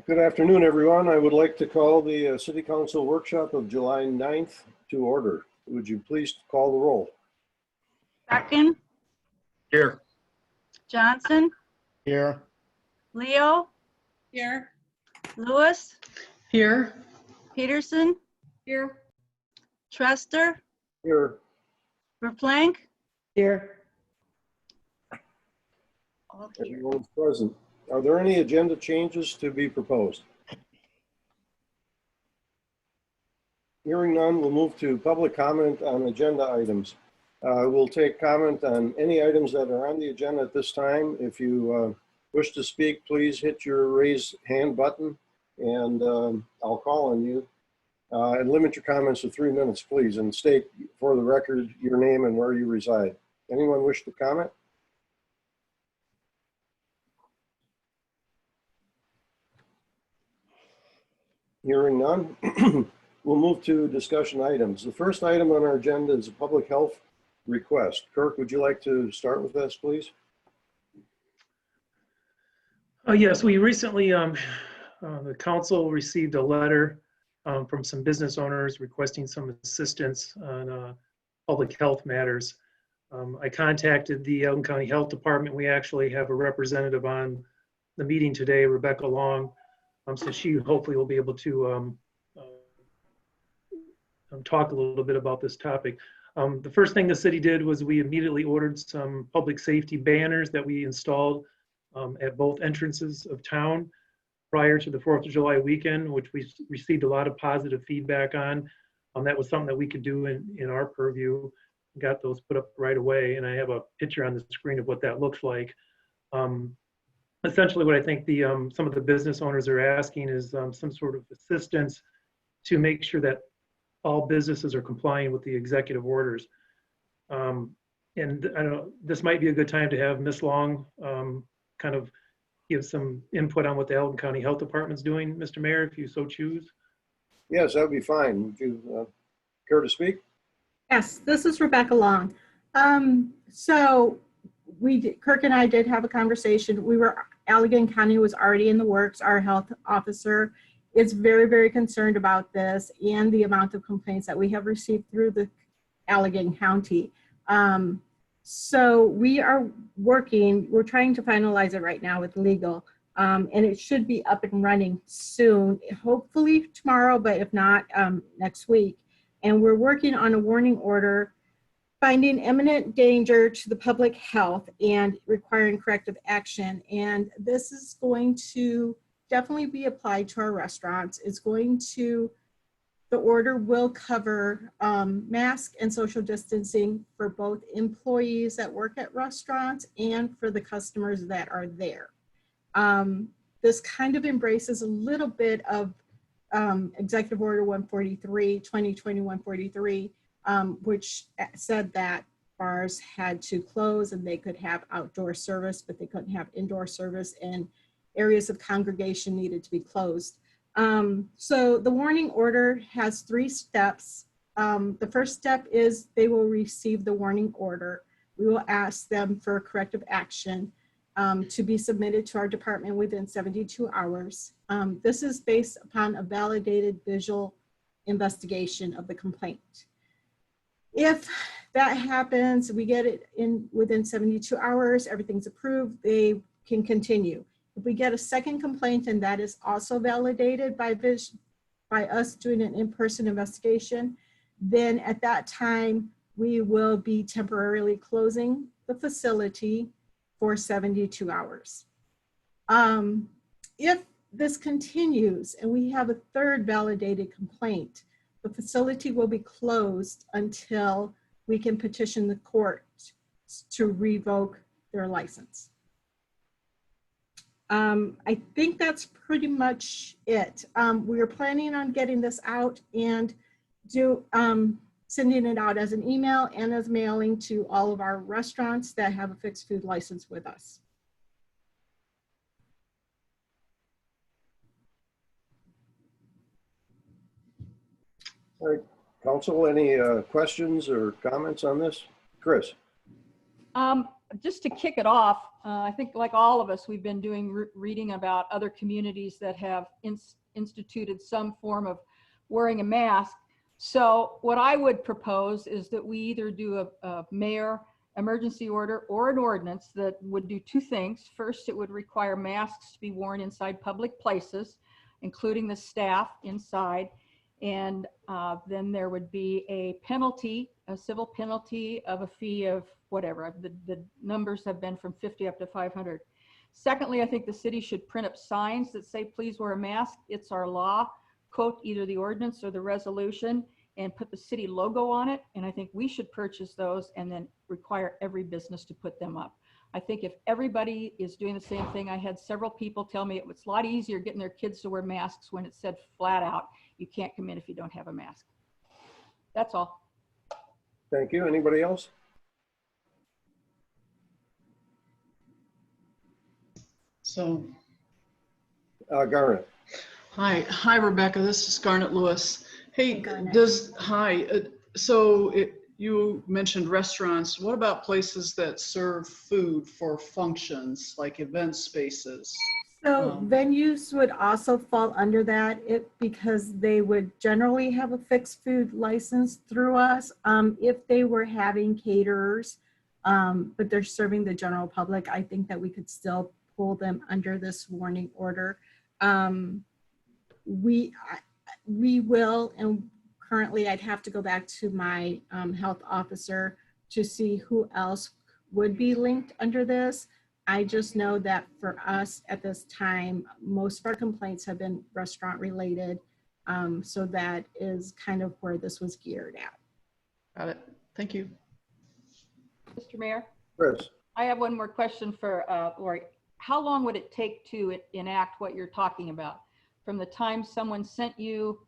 Good afternoon, everyone. I would like to call the City Council workshop of July 9th to order. Would you please call the roll? Bracken, Here. Johnson, Here. Leo, Here. Lewis, Here. Peterson, Here. Trester, Here. Verplank, Here. all here. Everyone's present. Are there any agenda changes to be proposed? Hearing none, we'll move to public comment on agenda items. We'll take comment on any items that are on the agenda at this time. If you wish to speak, please hit your raise hand button and I'll call on you. And limit your comments to 3 minutes, please, and state for the record your name and where you reside. Anyone wish to comment? Hearing none, we'll move to discussion items. The first item on our agenda is a public health request. Kirk, would you like to start with this, please? Yes, we recently, the council received a letter from some business owners requesting some assistance on public health matters. I contacted the Elgin County Health Department. We actually have a representative on the meeting today, Rebecca Long. So she hopefully will be able to talk a little bit about this topic. The first thing the city did was we immediately ordered some public safety banners that we installed at both entrances of town prior to the 4th of July weekend, which we received a lot of positive feedback on. That was something that we could do in our purview. Got those put up right away, and I have a picture on the screen of what that looks like. Essentially what I think some of the business owners are asking is some sort of assistance to make sure that all businesses are complying with the executive orders. And I don't know, this might be a good time to have Ms. Long kind of give some input on what the Elgin County Health Department's doing, Mr. Mayor, if you so choose. Yes, that would be fine. Would you care to speak? Yes, this is Rebecca Long. So Kirk and I did have a conversation. Allegan County was already in the works. Our health officer is very, very concerned about this and the amount of complaints that we have received through the Allegan County. So we are working, we're trying to finalize it right now with legal, and it should be up and running soon, hopefully tomorrow, but if not, next week. And we're working on a warning order finding imminent danger to the public health and requiring corrective action. And this is going to definitely be applied to our restaurants. It's going to, the order will cover mask and social distancing for both employees that work at restaurants and for the customers that are there. This kind of embraces a little bit of Executive Order 143, 2020-143, which said that bars had to close and they could have outdoor service, but they couldn't have indoor service, and areas of congregation needed to be closed. So the warning order has 3 steps. The first step is they will receive the warning order. We will ask them for corrective action to be submitted to our department within 72 hours. This is based upon a validated visual investigation of the complaint. If that happens, we get it in within 72 hours, everything's approved, they can continue. If we get a second complaint and that is also validated by us doing an in-person investigation, then at that time, we will be temporarily closing the facility for 72 hours. If this continues and we have a third validated complaint, the facility will be closed until we can petition the court to revoke their license. I think that's pretty much it. We are planning on getting this out and sending it out as an email and as mailing to all of our restaurants that have a fixed food license with us. All right, Council, any questions or comments on this? Chris? Just to kick it off, I think like all of us, we've been doing reading about other communities that have instituted some form of wearing a mask. So what I would propose is that we either do a mayor emergency order or an ordinance that would do two things. First, it would require masks to be worn inside public places, including the staff inside. And then there would be a penalty, a civil penalty of a fee of whatever. The numbers have been from 50 up to 500. Secondly, I think the city should print up signs that say, please wear a mask. It's our law. Quote either the ordinance or the resolution and put the city logo on it. And I think we should purchase those and then require every business to put them up. I think if everybody is doing the same thing, I had several people tell me it was a lot easier getting their kids to wear masks when it said flat out, you can't come in if you don't have a mask. That's all. Thank you. Anybody else? So, Garnet. hi, Rebecca. This is Garnet Lewis. Hey, Garnet. you mentioned restaurants. What about places that serve food for functions, like event spaces? So venues would also fall under that because they would generally have a fixed food license through us. If they were having caterers, but they're serving the general public, I think that we could still pull them under this warning order. We will, and currently I'd have to go back to my health officer to see who else would be linked under this. I just know that for us at this time, most of our complaints have been restaurant related. So that is kind of where this was geared at. Got it. Thank you. Mr. Mayor, Chris. I have one more question for Lori. How long would it take to enact what you're talking about? From the time someone sent you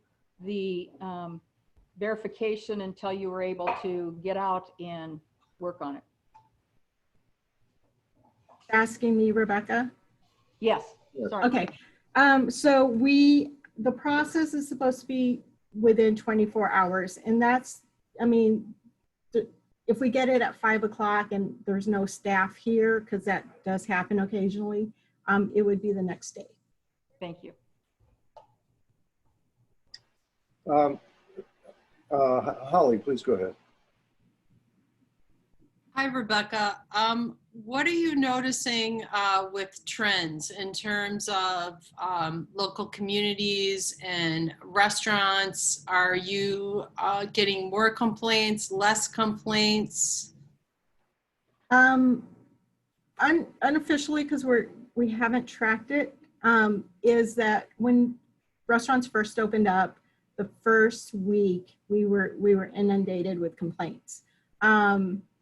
the verification until you were able to get out and work on it? Asking me, Rebecca? Yes, Yes. sorry. Okay. So the process is supposed to be within 24 hours. And that's, I mean, if we get it at 5 o'clock and there's no staff here, because that does happen occasionally, it would be the next day. Thank you. Holly, please go ahead. Hi, Rebecca. What are you noticing with trends in terms of local communities and restaurants? Are you getting more complaints, less complaints? Unofficially, because we haven't tracked it, is that when restaurants first opened up, the first week we were inundated with complaints.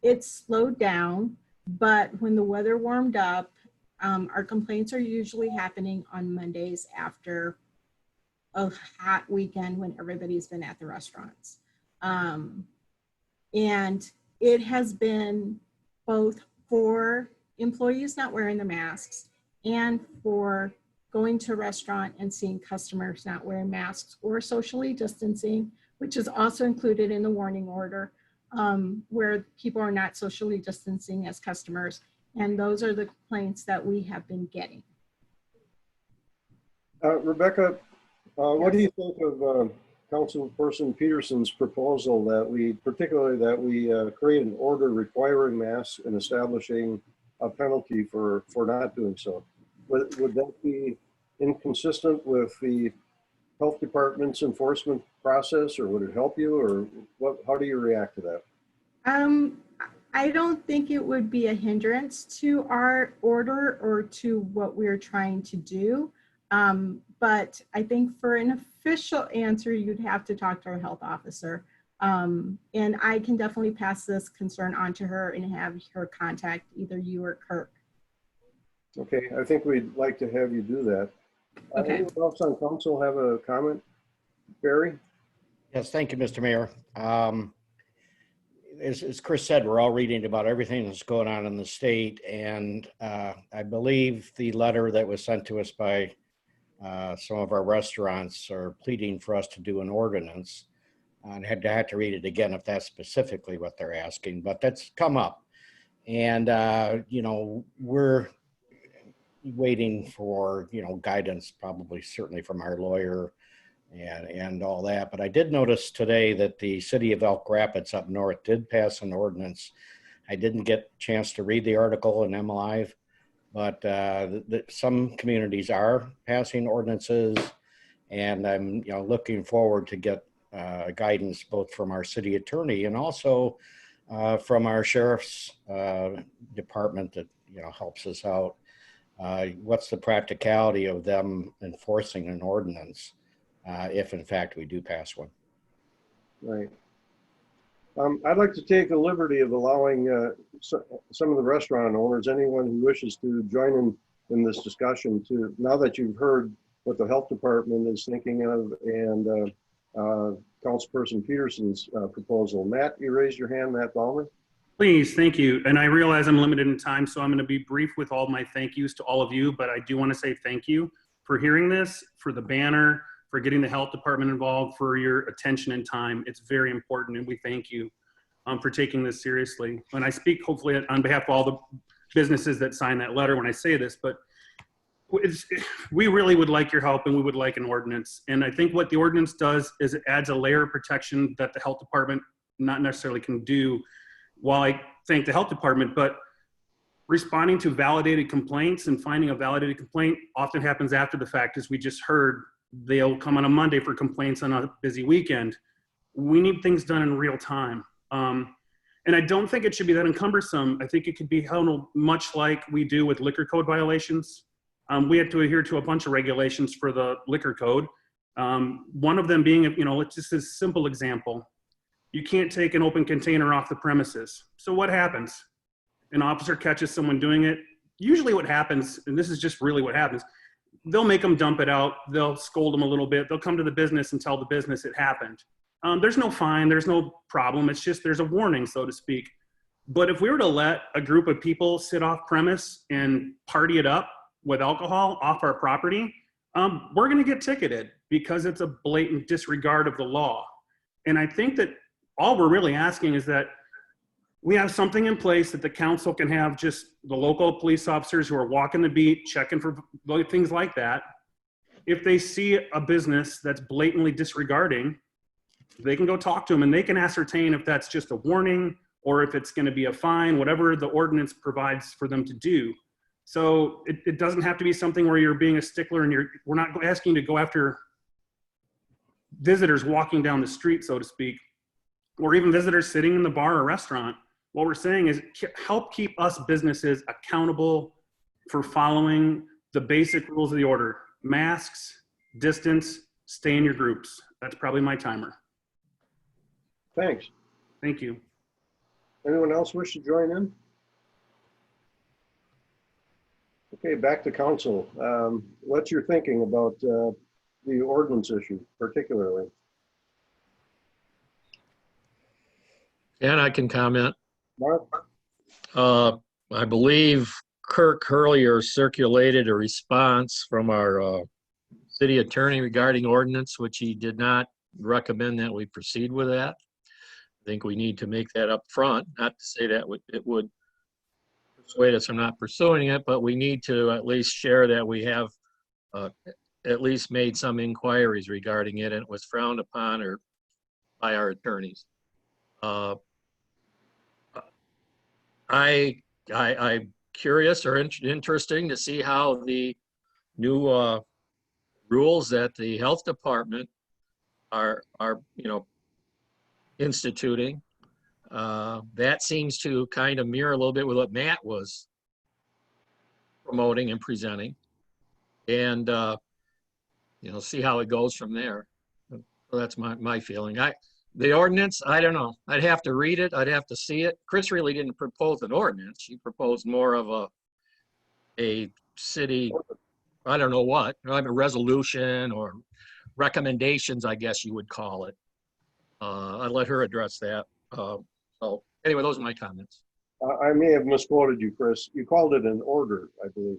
It slowed down, but when the weather warmed up, our complaints are usually happening on Mondays after a hot weekend when everybody's been at the restaurants. And it has been both for employees not wearing the masks and for going to a restaurant and seeing customers not wearing masks or socially distancing, which is also included in the warning order, where people are not socially distancing as customers. And those are the complaints that we have been getting. Rebecca, what do you think of Councilperson Peterson's proposal that we create an order requiring masks and establishing a penalty for not doing so? Would that be inconsistent with the health department's enforcement process, or would it help you, or what? How do you react to that? I don't think it would be a hindrance to our order or to what we're trying to do. But I think for an official answer, you'd have to talk to our health officer. And I can definitely pass this concern on to her and have her contact either you or Kirk. Okay, I think we'd like to have you do that. Okay. Anyone else on council have a comment? Barry? Yes, thank you, Mr. Mayor. As Chris said, we're all reading about everything that's going on in the state, and I believe the letter that was sent to us by some of our restaurants are pleading for us to do an ordinance. And I had to read it again if that's specifically what they're asking, but that's come up. And, we're waiting for, guidance, probably certainly from our lawyer and all that. But I did notice today that the city of Elk Rapids up north did pass an ordinance. I didn't get a chance to read the article in MLive, but some communities are passing ordinances, and I'm looking forward to get guidance both from our city attorney and also from our sheriff's department that helps us out. What's the practicality of them enforcing an ordinance if in fact we do pass one? Right. I'd like to take the liberty of allowing some of the restaurant owners, anyone who wishes to join in this discussion, to, now that you've heard what the health department is thinking of and Councilperson Peterson's proposal. Matt, you raised your hand, Matt Ballmer. Please, thank you. And I realize I'm limited in time, so I'm going to be brief with all my thank yous to all of you, but I do want to say thank you for hearing this, for the banner, for getting the health department involved, for your attention and time. It's very important, and we thank you for taking this seriously. And I speak hopefully on behalf of all the businesses that sign that letter when I say this, but we really would like your help, and we would like an ordinance. And I think what the ordinance does is it adds a layer of protection that the health department not necessarily can do. While I thank the health department, but responding to validated complaints and finding a validated complaint often happens after the fact. As we just heard, they'll come on a Monday for complaints on a busy weekend. We need things done in real time. And I don't think it should be that cumbersome. I think it could be handled much like we do with liquor code violations. We have to adhere to a bunch of regulations for the liquor code. One of them being, it's just a simple example. You can't take an open container off the premises. So what happens? An officer catches someone doing it. Usually what happens, and this is just really what happens, they'll make them dump it out. They'll scold them a little bit. They'll come to the business and tell the business it happened. There's no fine. There's no problem. It's just there's a warning, so to speak. But if we were to let a group of people sit off premise and party it up with alcohol off our property, we're going to get ticketed because it's a blatant disregard of the law. And I think that all we're really asking is that we have something in place that the council can have just the local police officers who are walking the beat, checking for things like that. If they see a business that's blatantly disregarding, they can go talk to them and they can ascertain if that's just a warning or if it's going to be a fine, whatever the ordinance provides for them to do. So it doesn't have to be something where you're being a stickler and we're not asking you to go after visitors walking down the street, so to speak, or even visitors sitting in the bar or restaurant. What we're saying is help keep us businesses accountable for following the basic rules of the order. Masks, distance, stay in your groups. That's probably my timer. Thanks. Thank you. Anyone else wish to join in? Okay, back to council. What's your thinking about the ordinance issue particularly? And I can comment. Mark? I believe Kirk earlier circulated a response from our city attorney regarding ordinance, which he did not recommend that we proceed with that. I think we need to make that up front, not to say that it would persuade us from not pursuing it, but we need to at least share that we have at least made some inquiries regarding it and it was frowned upon or by our attorneys. I'm curious or interesting to see how the new rules that the health department are instituting. That seems to kind of mirror a little bit with what Matt was promoting and presenting, and see how it goes from there. So that's my feeling. The ordinance, I don't know. I'd have to read it. I'd have to see it. Chris really didn't propose an ordinance. She proposed more of a city, I don't know what, a resolution or recommendations, I guess you would call it. I'd let her address that. So anyway, those are my comments. I may have misquoted you, Chris. You called it an order, I believe.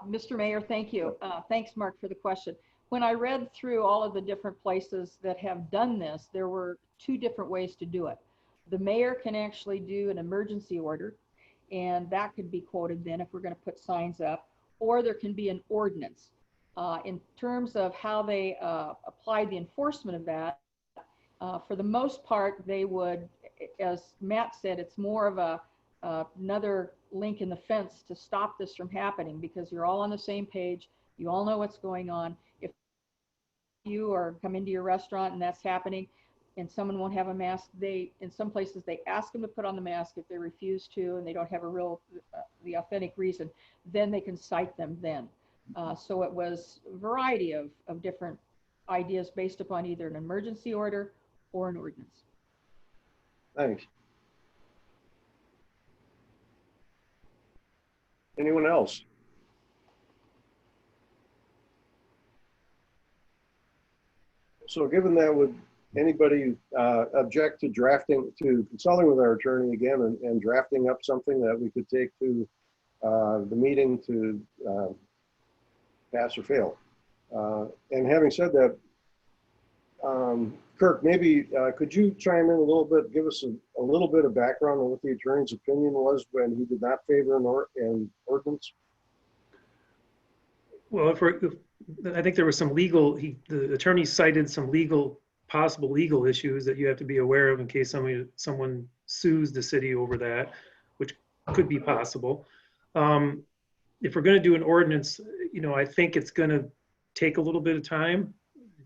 Mr. Mayor, thank you. Thanks, Mark, for the question. When I read through all of the different places that have done this, there were two different ways to do it. the mayor can actually do an emergency order, and that could be quoted then if we're going to put signs up, or there can be an ordinance. In terms of how they apply the enforcement of that, for the most part, they would, as Matt said, it's more of another link in the fence to stop this from happening, because you're all on the same page. You all know what's going on. If you or come into your restaurant and that's happening and someone won't have a mask, in some places they ask them to put on the mask. If they refuse to and they don't have the authentic reason, then they can cite them then. So it was a variety of different ideas based upon either an emergency order or an ordinance. Thanks. Anyone else? So given that, would anybody object to consulting with our attorney again and drafting up something that we could take to the meeting to pass or fail? And having said that, Kirk, maybe could you chime in a little bit, give us a little bit of background on what the attorney's opinion was when he did not favor an ordinance? Well, I think there was some legal, the attorney cited some possible legal issues that you have to be aware of in case someone sues the city over that, which could be possible. If we're going to do an ordinance, I think it's going to take a little bit of time,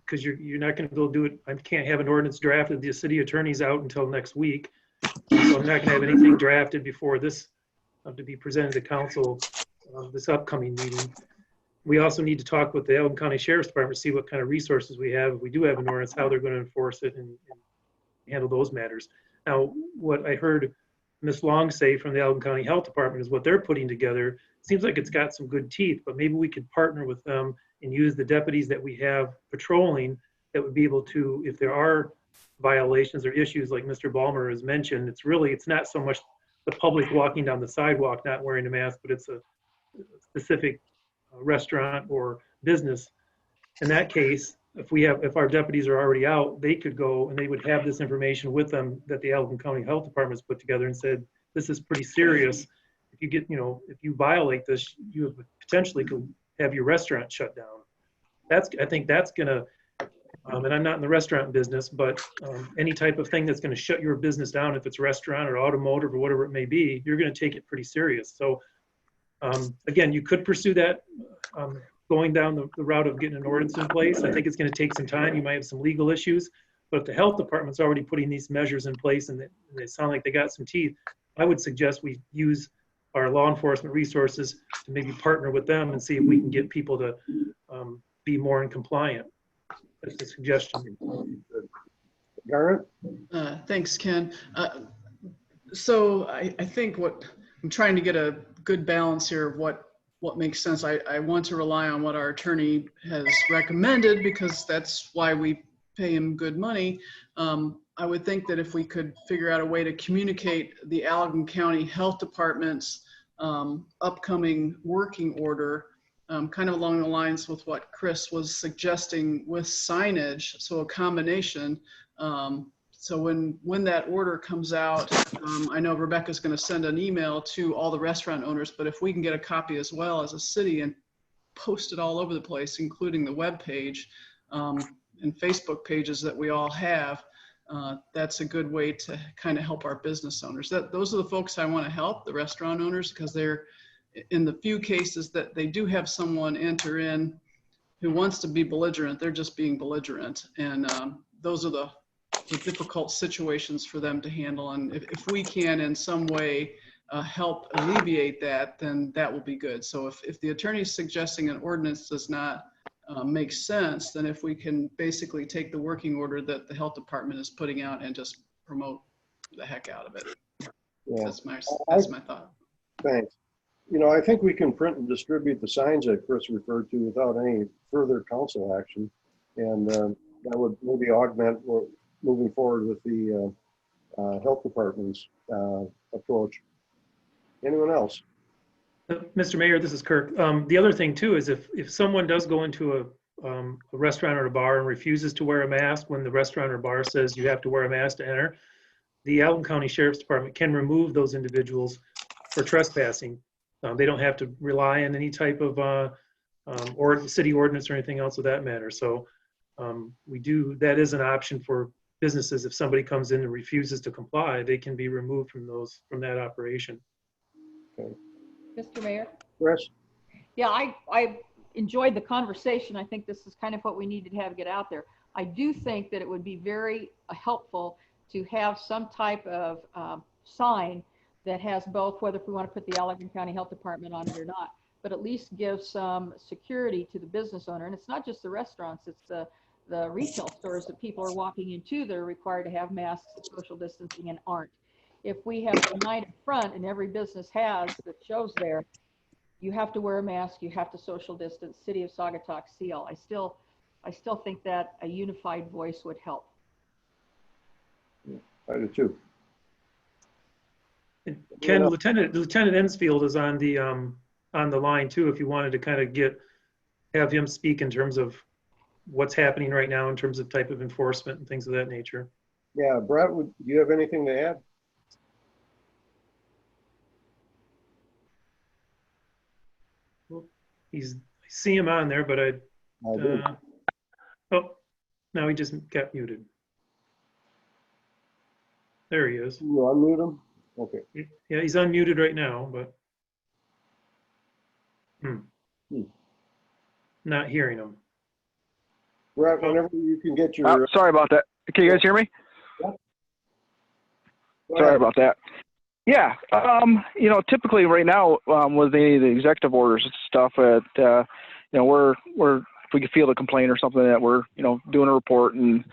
because you're not going to go do it. I can't have an ordinance drafted. The city attorney's out until next week, so I'm not going to have anything drafted before this to be presented to council this upcoming meeting. We also need to talk with the Elgin County Sheriff's Department to see what kind of resources we have. If we do have an ordinance, how they're going to enforce it and handle those matters. Now, what I heard Ms. Long say from the Elgin County Health Department is what they're putting together. Seems like it's got some good teeth, but maybe we could partner with them and use the deputies that we have patrolling that would be able to, if there are violations or issues like Mr. Ballmer has mentioned, it's not so much the public walking down the sidewalk not wearing a mask, but it's a specific restaurant or business. In that case, if our deputies are already out, they could go and they would have this information with them that the Elgin County Health Department has put together and said, this is pretty serious. If you get, if you violate this, you potentially could have your restaurant shut down. I think that's gonna, and I'm not in the restaurant business, but any type of thing that's gonna shut your business down, if it's restaurant or automotive or whatever it may be, you're gonna take it pretty serious. So again, you could pursue that going down the route of getting an ordinance in place. I think it's gonna take some time. You might have some legal issues, but if the health department's already putting these measures in place and they sound like they got some teeth, I would suggest we use our law enforcement resources to maybe partner with them and see if we can get people to be more in compliant. That's a suggestion. Garrett? Thanks, Ken. So I think what I'm trying to get a good balance here of what makes sense. I want to rely on what our attorney has recommended because that's why we pay him good money. I would think that if we could figure out a way to communicate the Allegan County Health Department's upcoming working order, kind of along the lines with what Chris was suggesting with signage, so a combination. So when that order comes out, I know Rebecca's going to send an email to all the restaurant owners, but if we can get a copy as well as a city and post it all over the place, including the web page and Facebook pages that we all have, that's a good way to kind of help our business owners. Those are the folks I want to help, the restaurant owners, because they're in the few cases that they do have someone enter in who wants to be belligerent, they're just being belligerent. And those are the difficult situations for them to handle. And if we can in some way help alleviate that, then that will be good. So if the attorney is suggesting an ordinance does not make sense, then if we can basically take the working order that the health department is putting out and just promote the heck out of it. Yeah. That's my thought. Thanks. I think we can print and distribute the signs that Chris referred to without any further council action. And that would maybe augment moving forward with the health department's approach. Anyone else? Mr. Mayor, this is Kirk. The other thing too is if someone does go into a restaurant or a bar and refuses to wear a mask when the restaurant or bar says you have to wear a mask to enter, the Allen County Sheriff's Department can remove those individuals for trespassing. They don't have to rely on any type of or city ordinance or anything else of that matter. So that is an option for businesses. If somebody comes in and refuses to comply, they can be removed from that operation. Mr. Mayor? Chris? Yeah, I enjoyed the conversation. I think this is kind of what we needed to get out there. I do think that it would be very helpful to have some type of sign that has both, whether if we want to put the Allegan County Health Department on it or not, but at least give some security to the business owner. And it's not just the restaurants, it's the retail stores that people are walking into that are required to have masks, social distancing, and aren't. If we have a sign in front and every business has that shows there, you have to wear a mask, you have to social distance, City of Saugatuck seal. I still think that a unified voice would help. I do too. And Ken, Lieutenant Ensfield is on the line too, if you wanted to kind of have him speak in terms of what's happening right now in terms of type of enforcement and things of that nature. Yeah, Brett, do you have anything to add? I see him on there, but I do. oh, now he just got muted. There he is. You unmute him? Okay. Yeah, he's unmuted right now, but not hearing him. Brett, whenever you can get your. Sorry about that. Can you guys hear me? Yeah. Sorry about that. Yeah, typically right now with any of the executive orders and stuff, if we can feel the complaint or something that we're doing a report and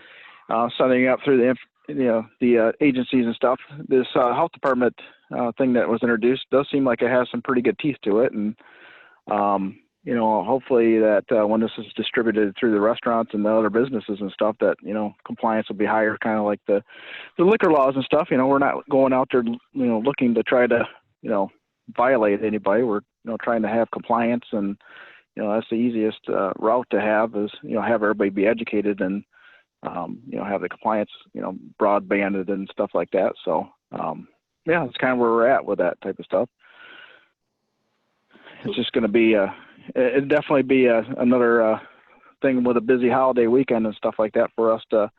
sending it up through the agencies and stuff. This health department thing that was introduced does seem like it has some pretty good teeth to it, and hopefully that when this is distributed through the restaurants and the other businesses and stuff, that compliance will be higher, kind of like the liquor laws and stuff. We're not going out there looking to try to violate anybody. We're trying to have compliance, and that's the easiest route to have is have everybody be educated and have the compliance broadbanded and stuff like that. So yeah, that's kind of where we're at with that type of stuff. It's just going to be it'd definitely be another thing with a busy holiday weekend and stuff like that for us to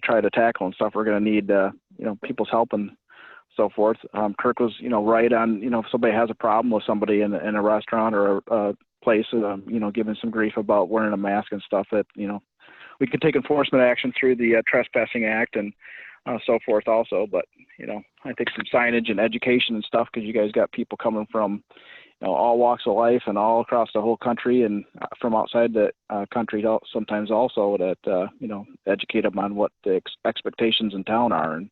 try to tackle and stuff. We're going to need people's help and so forth. Kirk was right on if somebody has a problem with somebody in a restaurant or a place giving some grief about wearing a mask and stuff, that we can take enforcement action through the Trespassing Act and so forth also. But I think some signage and education and stuff, because you guys got people coming from all walks of life and all across the whole country and from outside the country sometimes also, that educate them on what the expectations in town are and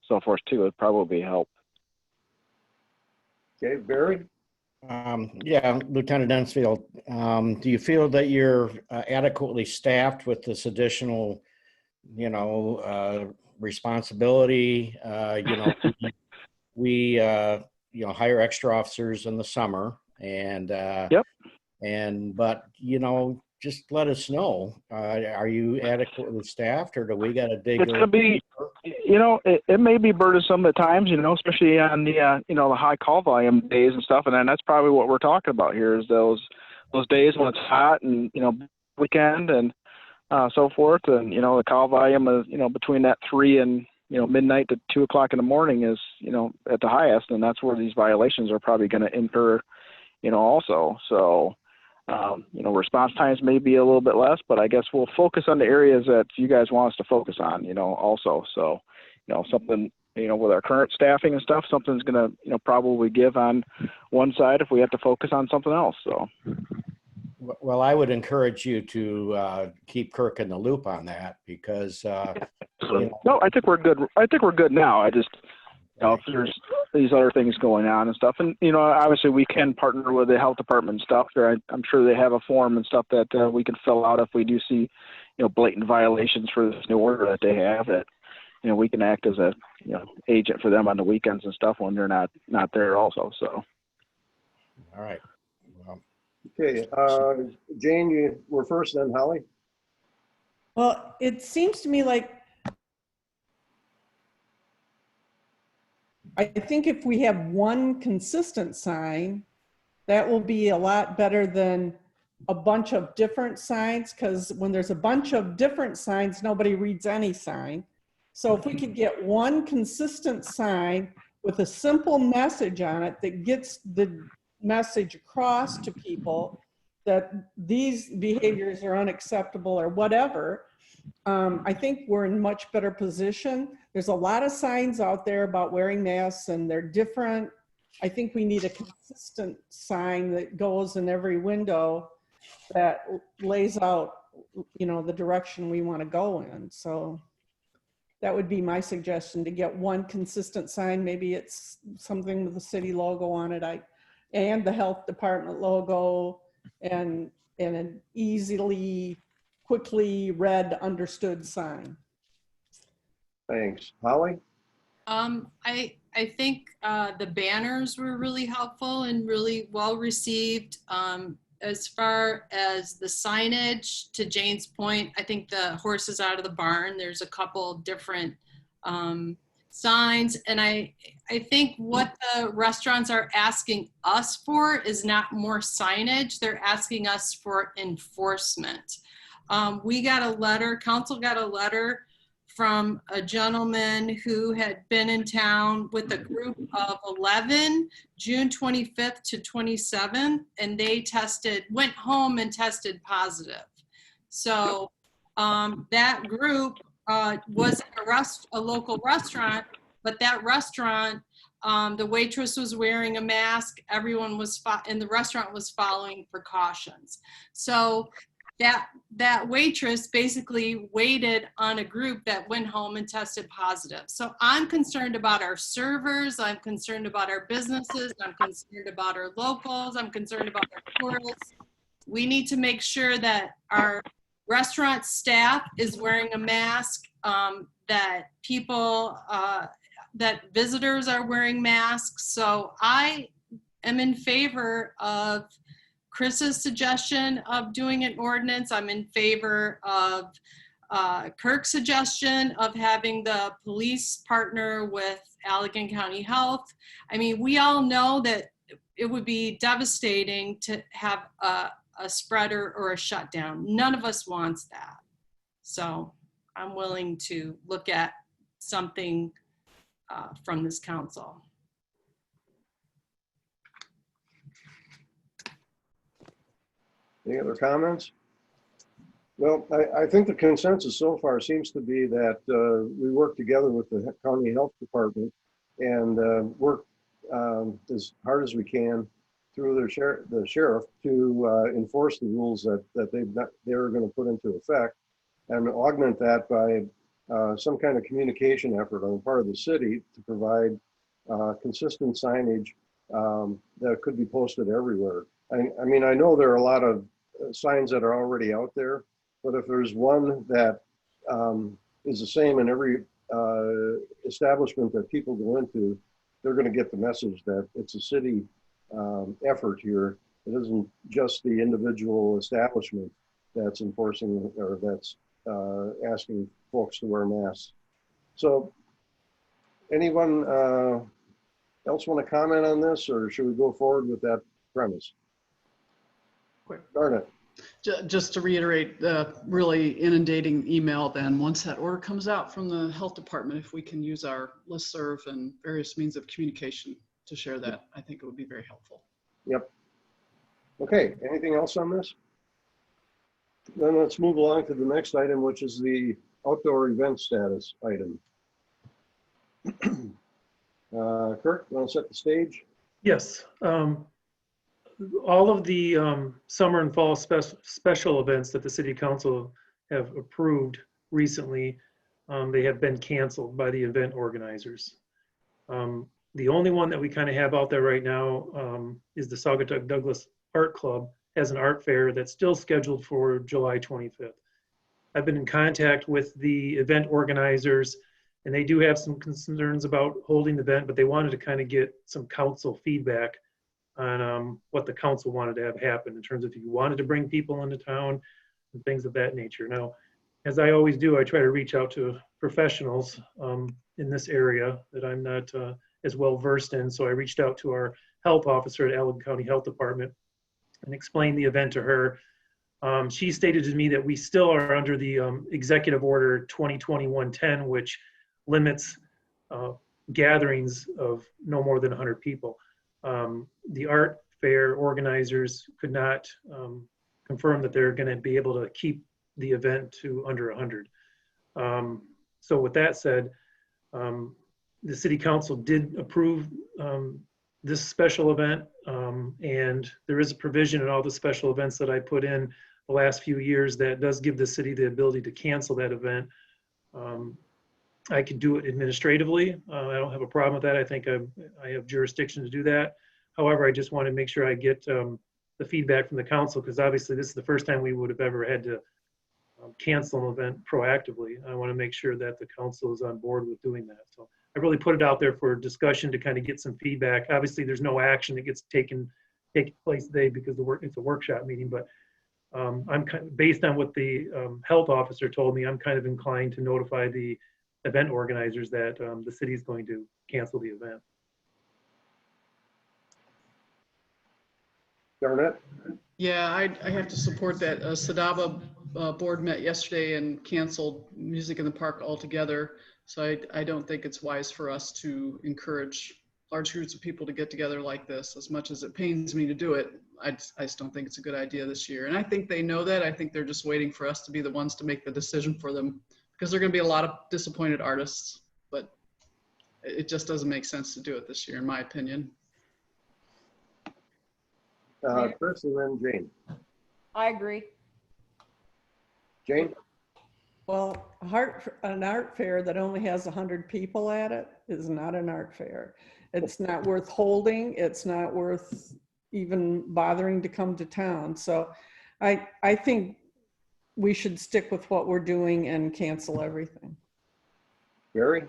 so forth too. Would probably help. Okay, Barry? Yeah, Lieutenant Ensfield, do you feel that you're adequately staffed with this additional responsibility? We hire extra officers in the summer, and yep. But just let us know. Are you adequately staffed, or do we got to dig? It's gonna be, it may be burdensome at times, especially on the the high call volume days and stuff, and then that's probably what we're talking about here is those days when it's hot and weekend and so forth, and the call volume is between that 3 and midnight to 2 o'clock in the morning is at the highest, and that's where these violations are probably going to incur also. So response times may be a little bit less, but I guess we'll focus on the areas that you guys want us to focus on also. So something with our current staffing and stuff, something's going to probably give on one side if we have to focus on something else. So well, I would encourage you to keep Kirk in the loop on that, because no, I think we're good. I think we're good now. I just, if there's these other things going on and stuff, and obviously we can partner with the health department and stuff. I'm sure they have a form and stuff that we can fill out if we do see, blatant violations for this new order that they have. That we can act as a agent for them on the weekends and stuff when they're not there also. So. All right. Well, okay, Jane, you were first, then Holly. Well, it seems to me like I think if we have one consistent sign, that will be a lot better than a bunch of different signs, because when there's a bunch of different signs, nobody reads any sign. So if we could get one consistent sign with a simple message on it that gets the message across to people that these behaviors are unacceptable or whatever, I think we're in much better position. There's a lot of signs out there about wearing masks and they're different. I think we need a consistent sign that goes in every window that lays out, you know, the direction we want to go in. So that would be my suggestion, to get one consistent sign. Maybe it's something with the city logo on it, and the health department logo, and an easily, quickly read, understood sign. Thanks. Holly? I think the banners were really helpful and really well received. As far as the signage, to Jane's point, I think the horse is out of the barn. There's a couple different signs, and I think what the restaurants are asking us for is not more signage. They're asking us for enforcement. We got a letter, council got a letter from a gentleman who had been in town with a group of 11, June 25th to 27th, and they went home and tested positive. So that group was at a local restaurant, but that restaurant, the waitress was wearing a mask, everyone was, in the restaurant was following precautions. So that waitress basically waited on a group that went home and tested positive. So I'm concerned about our servers. I'm concerned about our businesses. I'm concerned about our locals. I'm concerned about our tourists. We need to make sure that our restaurant staff is wearing a mask, that people, that visitors are wearing masks. So I am in favor of Chris's suggestion of doing an ordinance. I'm in favor of Kirk's suggestion of having the police partner with Allegan County Health. I mean, we all know that it would be devastating to have a spreader or a shutdown. None of us wants that. So I'm willing to look at something from this council. Any other comments? Well, I think the consensus so far seems to be that we work together with the county health department and work as hard as we can through the sheriff to enforce the rules that they're going to put into effect, and augment that by some kind of communication effort on the part of the city to provide consistent signage that could be posted everywhere. I mean, I know there are a lot of signs that are already out there, but if there's one that is the same in every establishment that people go into, they're going to get the message that it's a city effort here. It isn't just the individual establishment that's enforcing or that's asking folks to wear masks. So anyone else want to comment on this, or should we go forward with that premise? Darn it. Just to reiterate, the really inundating email, then once that order comes out from the health department, if we can use our listserv and various means of communication to share that, I think it would be very helpful. Yep. Okay, anything else on this? Then let's move along to the next item, which is the outdoor event status item. Kirk, want to set the stage? Yes. All of the summer and fall special events that the city council have approved recently, they have been canceled by the event organizers. The only one that we kind of have out there right now is the Saugatuck Douglas Art Club has an art fair that's still scheduled for July 25th. I've been in contact with the event organizers, and they do have some concerns about holding the event, but they wanted to kind of get some council feedback on what the council wanted to have happen in terms of if you wanted to bring people into town and things of that nature. Now, as I always do, I try to reach out to professionals in this area that I'm not as well versed in. So I reached out to our health officer at Allegan County Health Department and explained the event to her. She stated to me that we still are under the Executive Order 2021-10, which limits gatherings of no more than 100 people. The art fair organizers could not confirm that they're going to be able to keep the event to under 100. So with that said, the City Council did approve this special event, and there is a provision in all the special events that I put in the last few years that does give the city the ability to cancel that event. I could do it administratively. I don't have a problem with that. I think I have jurisdiction to do that. However, I just want to make sure I get the feedback from the council, because obviously this is the first time we would have ever had to cancel an event proactively. I want to make sure that the council is on board with doing that. So I really put it out there for discussion to kind of get some feedback. Obviously, there's no action that gets taking place today because it's a workshop meeting, but I'm kind of, based on what the health officer told me, I'm kind of inclined to notify the event organizers that the city is going to cancel the event. Garnett? Yeah, I have to support that. Sadaba board met yesterday and canceled Music in the Park altogether. So I don't think it's wise for us to encourage large groups of people to get together like this. As much as it pains me to do it, I just don't think it's a good idea this year. And I think they know that. I think they're just waiting for us to be the ones to make the decision for them, because there are going to be a lot of disappointed artists, but it just doesn't make sense to do it this year, in my opinion. Chris and then Jane. I agree. Jane? Well, an art fair that only has 100 people at it is not an art fair. It's not worth holding. It's not worth even bothering to come to town. So I think we should stick with what we're doing and cancel everything. Gary?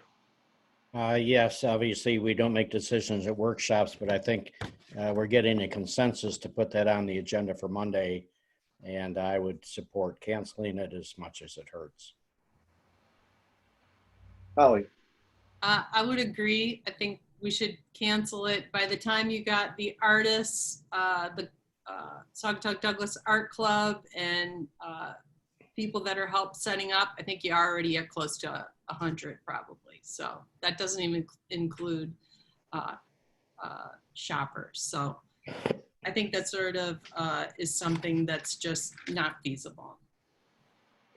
Yes, obviously, we don't make decisions at workshops, but I think we're getting a consensus to put that on the agenda for Monday, and I would support canceling it as much as it hurts. Holly? I would agree. I think we should cancel it. By the time you got the artists, the Saugatuck Douglas Art Club, and people that are help setting up, I think you're already at close to 100 probably. So that doesn't even include shoppers. So I think that sort of is something that's just not feasible.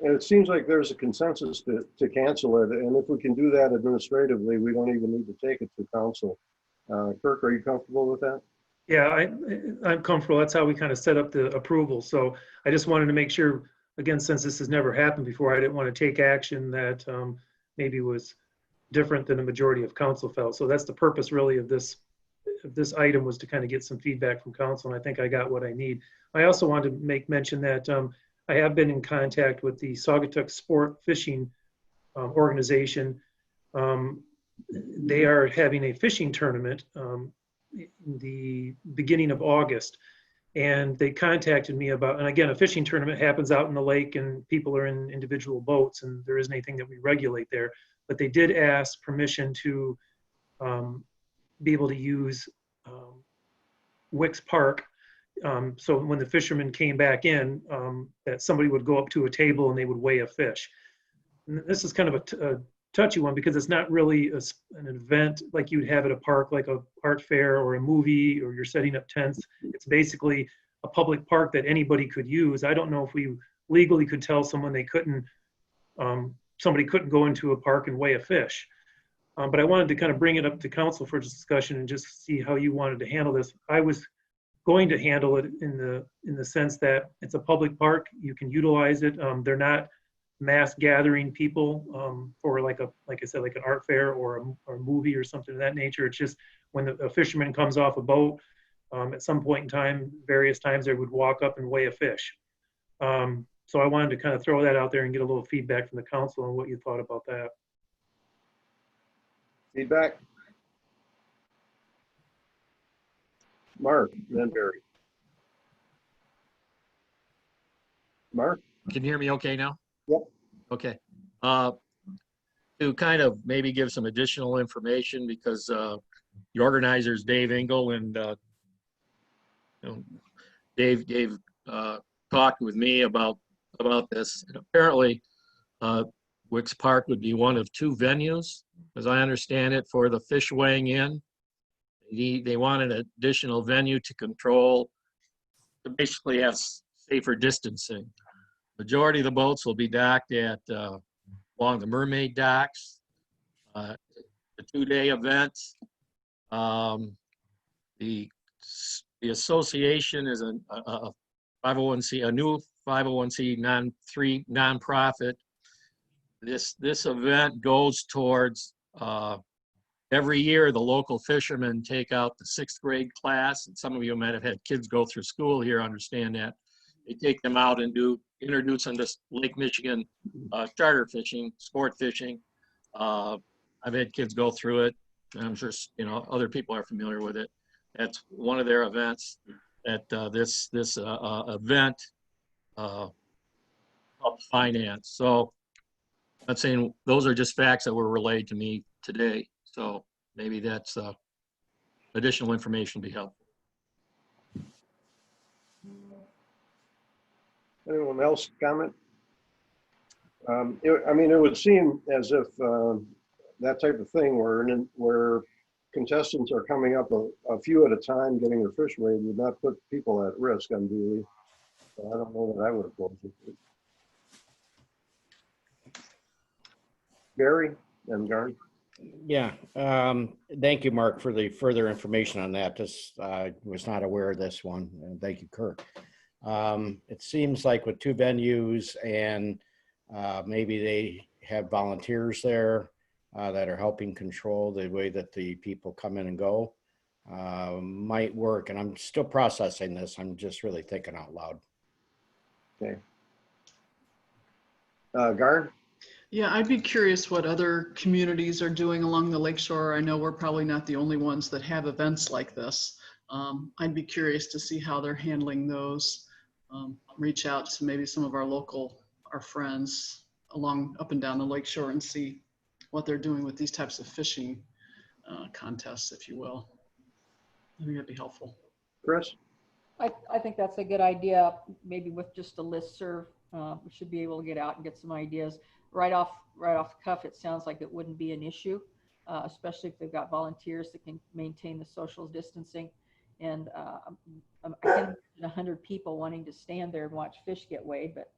And it seems like there's a consensus to cancel it. And if we can do that administratively, we don't even need to take it to council. Kirk, are you comfortable with that? Yeah, I'm comfortable. That's how we kind of set up the approval. So I just wanted to make sure, again, since this has never happened before, I didn't want to take action that maybe was different than the majority of council felt. So that's the purpose really of this item, was to kind of get some feedback from council, and I think I got what I need. I also wanted to make mention that I have been in contact with the Saugatuck Sport Fishing organization. They are having a fishing tournament in the beginning of August, and they contacted me about, and again, a fishing tournament happens out in the lake and people are in individual boats, and there isn't anything that we regulate there, but they did ask permission to be able to use Wicks Park. So when the fishermen came back in, that somebody would go up to a table and they would weigh a fish. And this is kind of a touchy one, because it's not really an event like you'd have at a park, like a art fair or a movie, or you're setting up tents. It's basically a public park that anybody could use. I don't know if we legally could tell someone they couldn't, somebody couldn't go into a park and weigh a fish. But I wanted to kind of bring it up to council for discussion and just see how you wanted to handle this. I was going to handle it in the sense that it's a public park, you can utilize it. They're not mass gathering people for like I said, like an art fair or a movie or something of that nature. It's just when a fisherman comes off a boat, at some point in time, various times, they would walk up and weigh a fish. So I wanted to kind of throw that out there and get a little feedback from the council on what you thought about that. Feedback? Mark, then Barry. Mark? Can you hear me okay now? Yep. Okay. To kind of maybe give some additional information, because the organizers, Dave Engel and Dave talked with me about this. And apparently, Wicks Park would be one of 2 venues, as I understand it, for the fish weighing in. They want an additional venue to control, to basically have safer distancing. Majority of the boats will be docked at along the Mermaid docks. The 2-day event. The association is a 501c, a new 501c nonprofit. This event goes towards every year the local fishermen take out the 6th grade class, and some of you might have had kids go through school here, understand that. They take them out and introduce them to Lake Michigan charter fishing, sport fishing. I've had kids go through it, and I'm sure other people are familiar with it. That's one of their events that this event helps finance. So I'm saying those are just facts that were relayed to me today. So maybe that's additional information would be helpful. Anyone else comment? I mean, it would seem as if that type of thing where contestants are coming up a few at a time getting their fish weighed would not put people at risk unduly. So I don't know that I would oppose it. Gary and Garn. Yeah, thank you, Mark, for the further information on that. I was not aware of this one, and thank you, Kirk. It seems like with 2 venues and maybe they have volunteers there that are helping control the way that the people come in and go, might work. And I'm still processing this. I'm just really thinking out loud. Okay. Garn? Yeah, I'd be curious what other communities are doing along the lakeshore. I know we're probably not the only ones that have events like this. I'd be curious to see how they're handling those. Reach out to maybe some of our friends up and down the lakeshore and see what they're doing with these types of fishing contests, if you will. I think that'd be helpful. Chris? I think that's a good idea. Maybe with just a listserv, we should be able to get out and get some ideas. Right off the cuff, it sounds like it wouldn't be an issue, especially if they've got volunteers that can maintain the social distancing. And I can imagine 100 people wanting to stand there and watch fish get weighed, but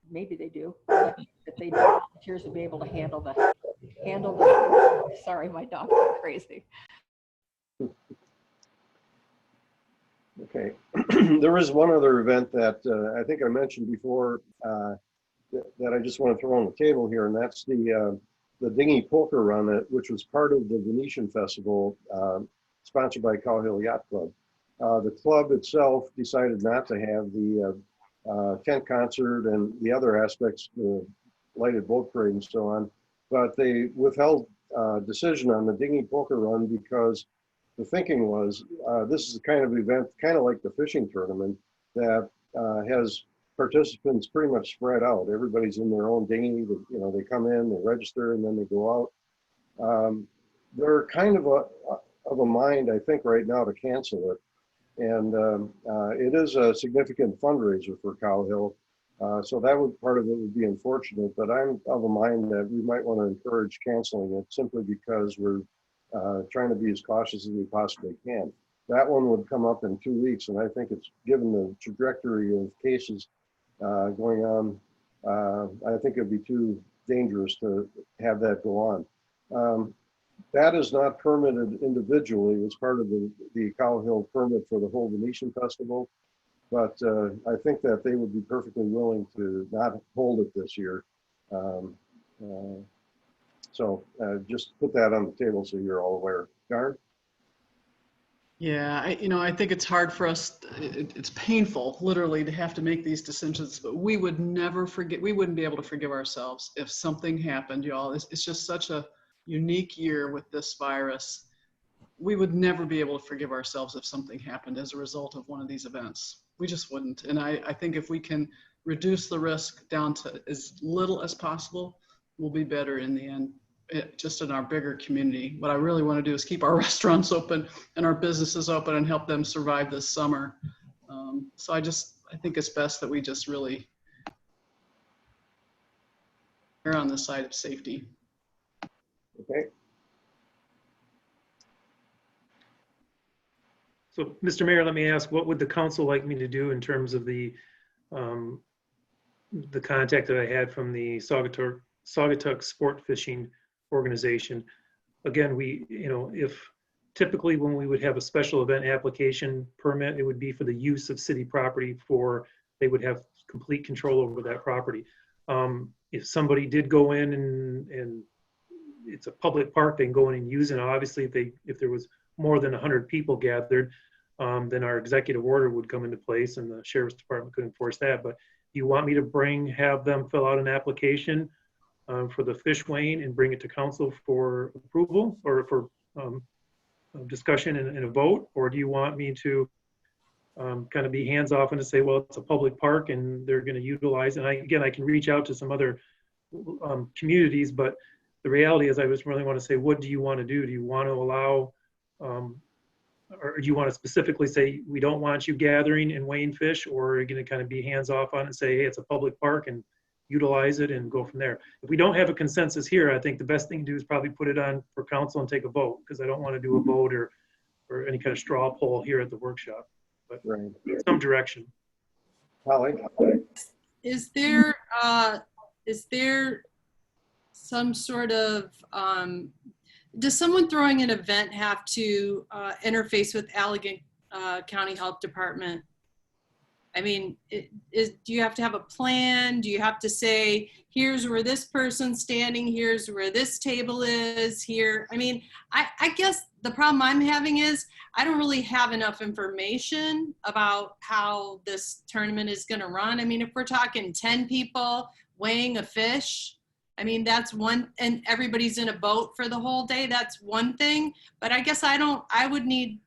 maybe they do. But they do, volunteers to be able to handle the. Sorry, my dog's crazy. Okay. There is one other event that I think I mentioned before that I just want to throw on the table here, and that's the dinghy poker run, which was part of the Venetian Festival, sponsored by Cow Hill Yacht Club. The club itself decided not to have the tent concert and the other aspects, the lighted boat parade and so on, but they withheld decision on the dinghy poker run because the thinking was this is the kind of event, kind of like the fishing tournament, that has participants pretty much spread out. Everybody's in their own dinghy. They come in, they register, and then they go out. They're kind of a mind, I think, right now to cancel it. And it is a significant fundraiser for Cow Hill. So that part of it would be unfortunate, but I'm of a mind that we might want to encourage canceling it simply because we're trying to be as cautious as we possibly can. That one would come up in 2 weeks, and I think it's given the trajectory of cases going on, I think it'd be too dangerous to have that go on. That is not permitted individually. It's part of the Cow Hill permit for the whole Venetian Festival. But I think that they would be perfectly willing to not hold it this year. So just put that on the table so you're all aware. Garn? Yeah, I think it's hard for us. It's painful, literally, to have to make these decisions, but we would never forget. We wouldn't be able to forgive ourselves if something happened, y'all. It's just such a unique year with this virus. We would never be able to forgive ourselves if something happened as a result of one of these events. We just wouldn't. And I think if we can reduce the risk down to as little as possible, we'll be better in the end. just in our bigger community. What I really want to do is keep our restaurants open and our businesses open and help them survive this summer. So I think it's best that we just really err on the side of safety. Okay. So, Mr. Mayor, let me ask, what would the council like me to do in terms of the contact that I had from the Saugatuck Sport Fishing Organization? Again, if typically when we would have a special event application permit, it would be for the use of city property they would have complete control over that property. If somebody did go in and it's a public park, they can go in and use it. Obviously, if there was more than 100 people gathered, then our executive order would come into place and the sheriff's department could enforce that. But do you want me to have them fill out an application for the fish weighing and bring it to council for approval or for discussion and a vote? Or do you want me to kind of be hands off and to say, well, it's a public park and they're going to utilize it? And I can reach out to some other communities, but the reality is I just really want to say, what do you want to do? Do you want to allow, or do you want to specifically say, we don't want you gathering and weighing fish, or are you going to kind of be hands off on it and say, hey, it's a public park and utilize it and go from there? If we don't have a consensus here, I think the best thing to do is probably put it on for council and take a vote, because I don't want to do a vote or any kind of straw poll here at the workshop, but Right. some direction. Holly? Is there some sort of, does someone throwing an event have to interface with Allegan County Health Department? I mean, do you have to have a plan? Do you have to say, here's where this person's standing, here's where this table is, here? I mean, I guess the problem I'm having is I don't really have enough information about how this tournament is going to run. I mean, if we're talking 10 people weighing a fish, I mean, that's one, and everybody's in a boat for the whole day, that's one thing. But I guess I would need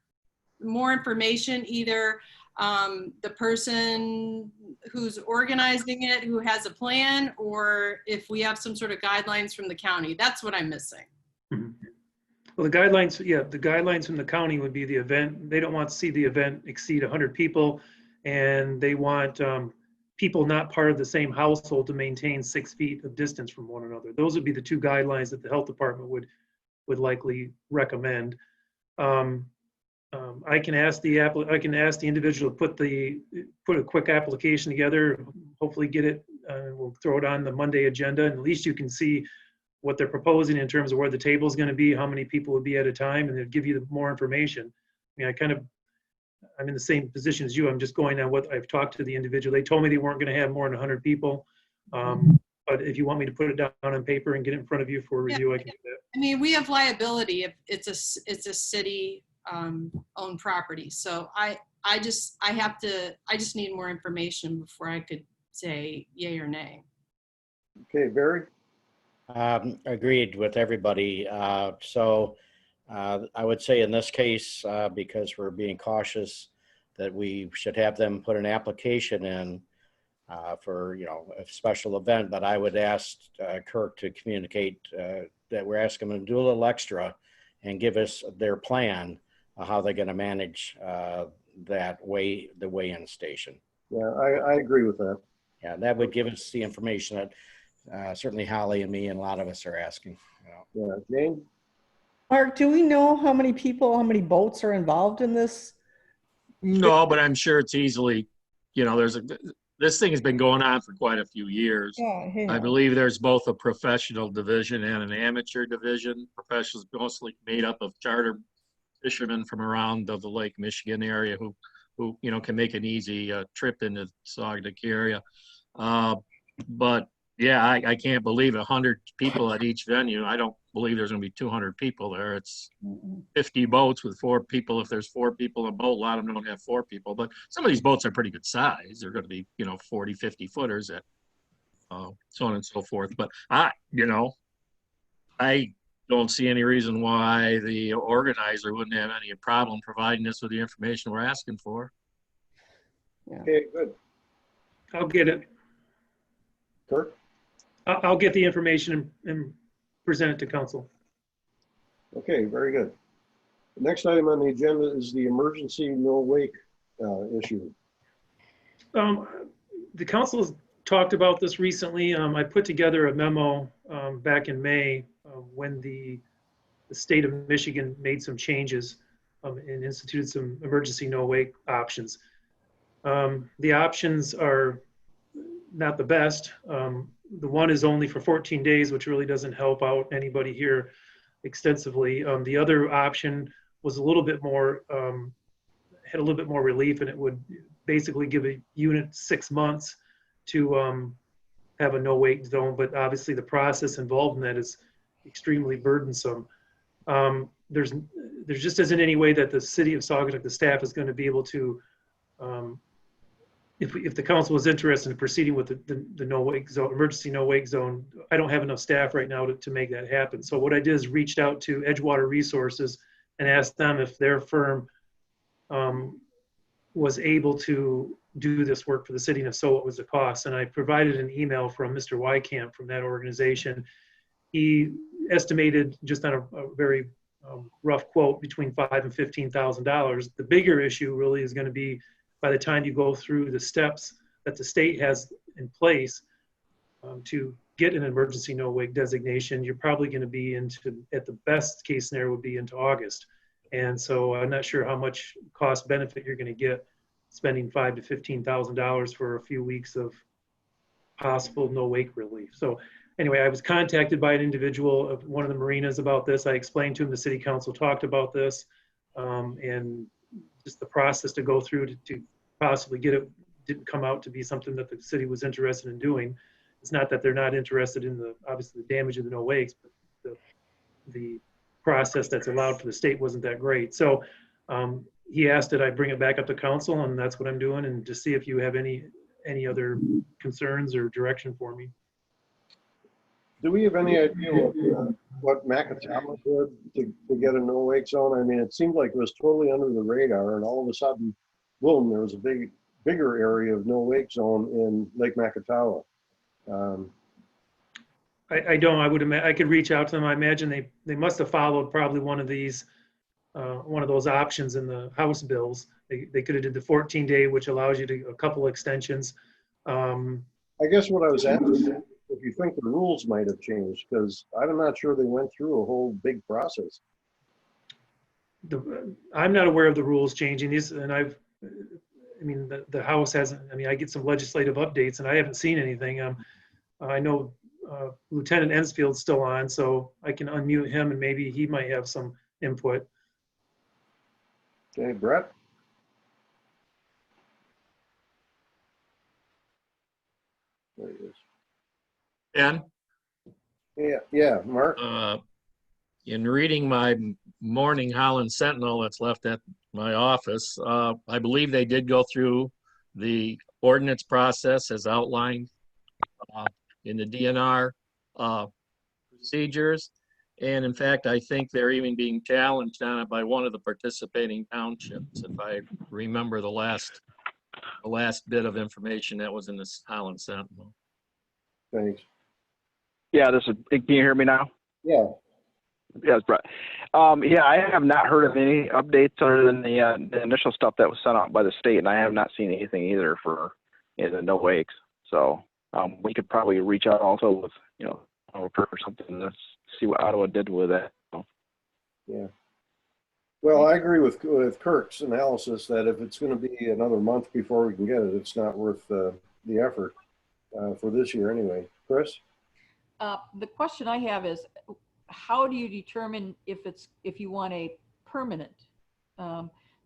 more information, either the person who's organizing it, who has a plan, or if we have some sort of guidelines from the county. That's what I'm missing. Mm-hmm. Well, the guidelines from the county would be the event. They don't want to see the event exceed 100 people, and they want people not part of the same household to maintain 6 feet of distance from one another. Those would be the two guidelines that the health department would likely recommend. I can ask the individual to put a quick application together, hopefully get it, we'll throw it on the Monday agenda, and at least you can see what they're proposing in terms of where the table is going to be, how many people would be at a time, and they'll give you more information. I mean, I'm in the same position as you. I'm just going on what I've talked to the individual. They told me they weren't going to have more than 100 people. But if you want me to put it down on paper and get it in front of you for review, I can do that. I mean, we have liability if it's a city owned property. So I just need more information before I could say yay or nay. Okay, Barry? Agreed with everybody. So I would say in this case, because we're being cautious, that we should have them put an application in for, a special event. But I would ask Kirk to communicate that we're asking them to do a little extra and give us their plan how they're going to manage the weigh-in station. Yeah, I agree with that. Yeah, that would give us the information that certainly Holly and me and a lot of us are asking. Yeah, Jane? Mark, do we know how many boats are involved in this? No, but I'm sure it's easily, this thing has been going on for quite a few years. Yeah. I believe there's both a professional division and an amateur division. Professionals mostly made up of charter fishermen from around the Lake Michigan area who can make an easy trip into the Saugatuck area. But yeah, I can't believe 100 people at each venue. I don't believe there's going to be 200 people there. It's 50 boats with 4 people. If there's 4 people in a boat, a lot of them don't have 4 people. But some of these boats are pretty good size. They're going to be, 40, 50 footers at so on and so forth. But I don't see any reason why the organizer wouldn't have any problem providing us with the information we're asking for. Yeah. Okay, good. I'll get it. Kirk? I'll get the information and present it to council. Okay, very good. The next item on the agenda is the emergency no wake issue. The council has talked about this recently. I put together a memo back in May when the state of Michigan made some changes and instituted some emergency no wake options. The options are not the best. The one is only for 14 days, which really doesn't help out anybody here extensively. The other option was a little bit more, had a little bit more relief, and it would basically give a unit 6 months to have a no wake zone. But obviously the process involved in that is extremely burdensome. There's just isn't any way that the city of Saugatuck, the staff, is going to be able to, if the council is interested in proceeding with the no wake zone, emergency no wake zone, I don't have enough staff right now to make that happen. So what I did is reached out to Edgewater Resources and asked them if their firm was able to do this work for the city, and if so, what was the cost? And I provided an email from Mr. Wykamp from that organization. He estimated, just on a very rough quote, between $5,000 and $15,000. The bigger issue really is going to be by the time you go through the steps that the state has in place to get an emergency no wake designation. You're probably going to be into, at the best case scenario, would be into August. And so I'm not sure how much cost benefit you're going to get spending $5,000 to $15,000 for a few weeks of possible no wake relief. So anyway, I was contacted by an individual of one of the marinas about this. I explained to him the city council talked about this, and just the process to go through to possibly get it didn't come out to be something that the city was interested in doing. It's not that they're not interested in the, obviously, the damage of the no wakes, but the process that's allowed for the state wasn't that great. So he asked that I bring it back up to council, and that's what I'm doing, and to see if you have any other concerns or direction for me. Do we have any idea what Macatawa did to get a no wake zone? I mean, it seemed like it was totally under the radar, and all of a sudden, boom, there was a bigger area of no wake zone in Lake Macatawa. I don't. I could reach out to them. I imagine they must have followed probably one of these, one of those options in the House bills. They could have did the 14-day, which allows you to a couple extensions. I guess what I was asking, if you think the rules might have changed, because I'm not sure they went through a whole big process. I'm not aware of the rules changing these, and I mean, the House hasn't. I mean, I get some legislative updates, and I haven't seen anything. I know Lieutenant Ensfield's still on, so I can unmute him, and maybe he might have some input. Okay, Brett? There he is. Ben? Yeah, Mark? In reading my morning Holland Sentinel that's left at my office, I believe they did go through the ordinance process as outlined in the DNR procedures. And in fact, I think they're even being challenged on it by one of the participating townships, if I remember the last bit of information that was in this Holland Sentinel. Thanks. Yeah, can you hear me now? Yeah. Yes, Brett. Yeah, I have not heard of any updates other than the initial stuff that was sent out by the state, and I have not seen anything either for the no wakes. So we could probably reach out also with, or something to see what Ottawa did with it. So. Yeah. Well, I agree with Kirk's analysis that if it's going to be another month before we can get it, it's not worth the effort for this year anyway. Chris? The question I have is, how do you determine if you want a permanent?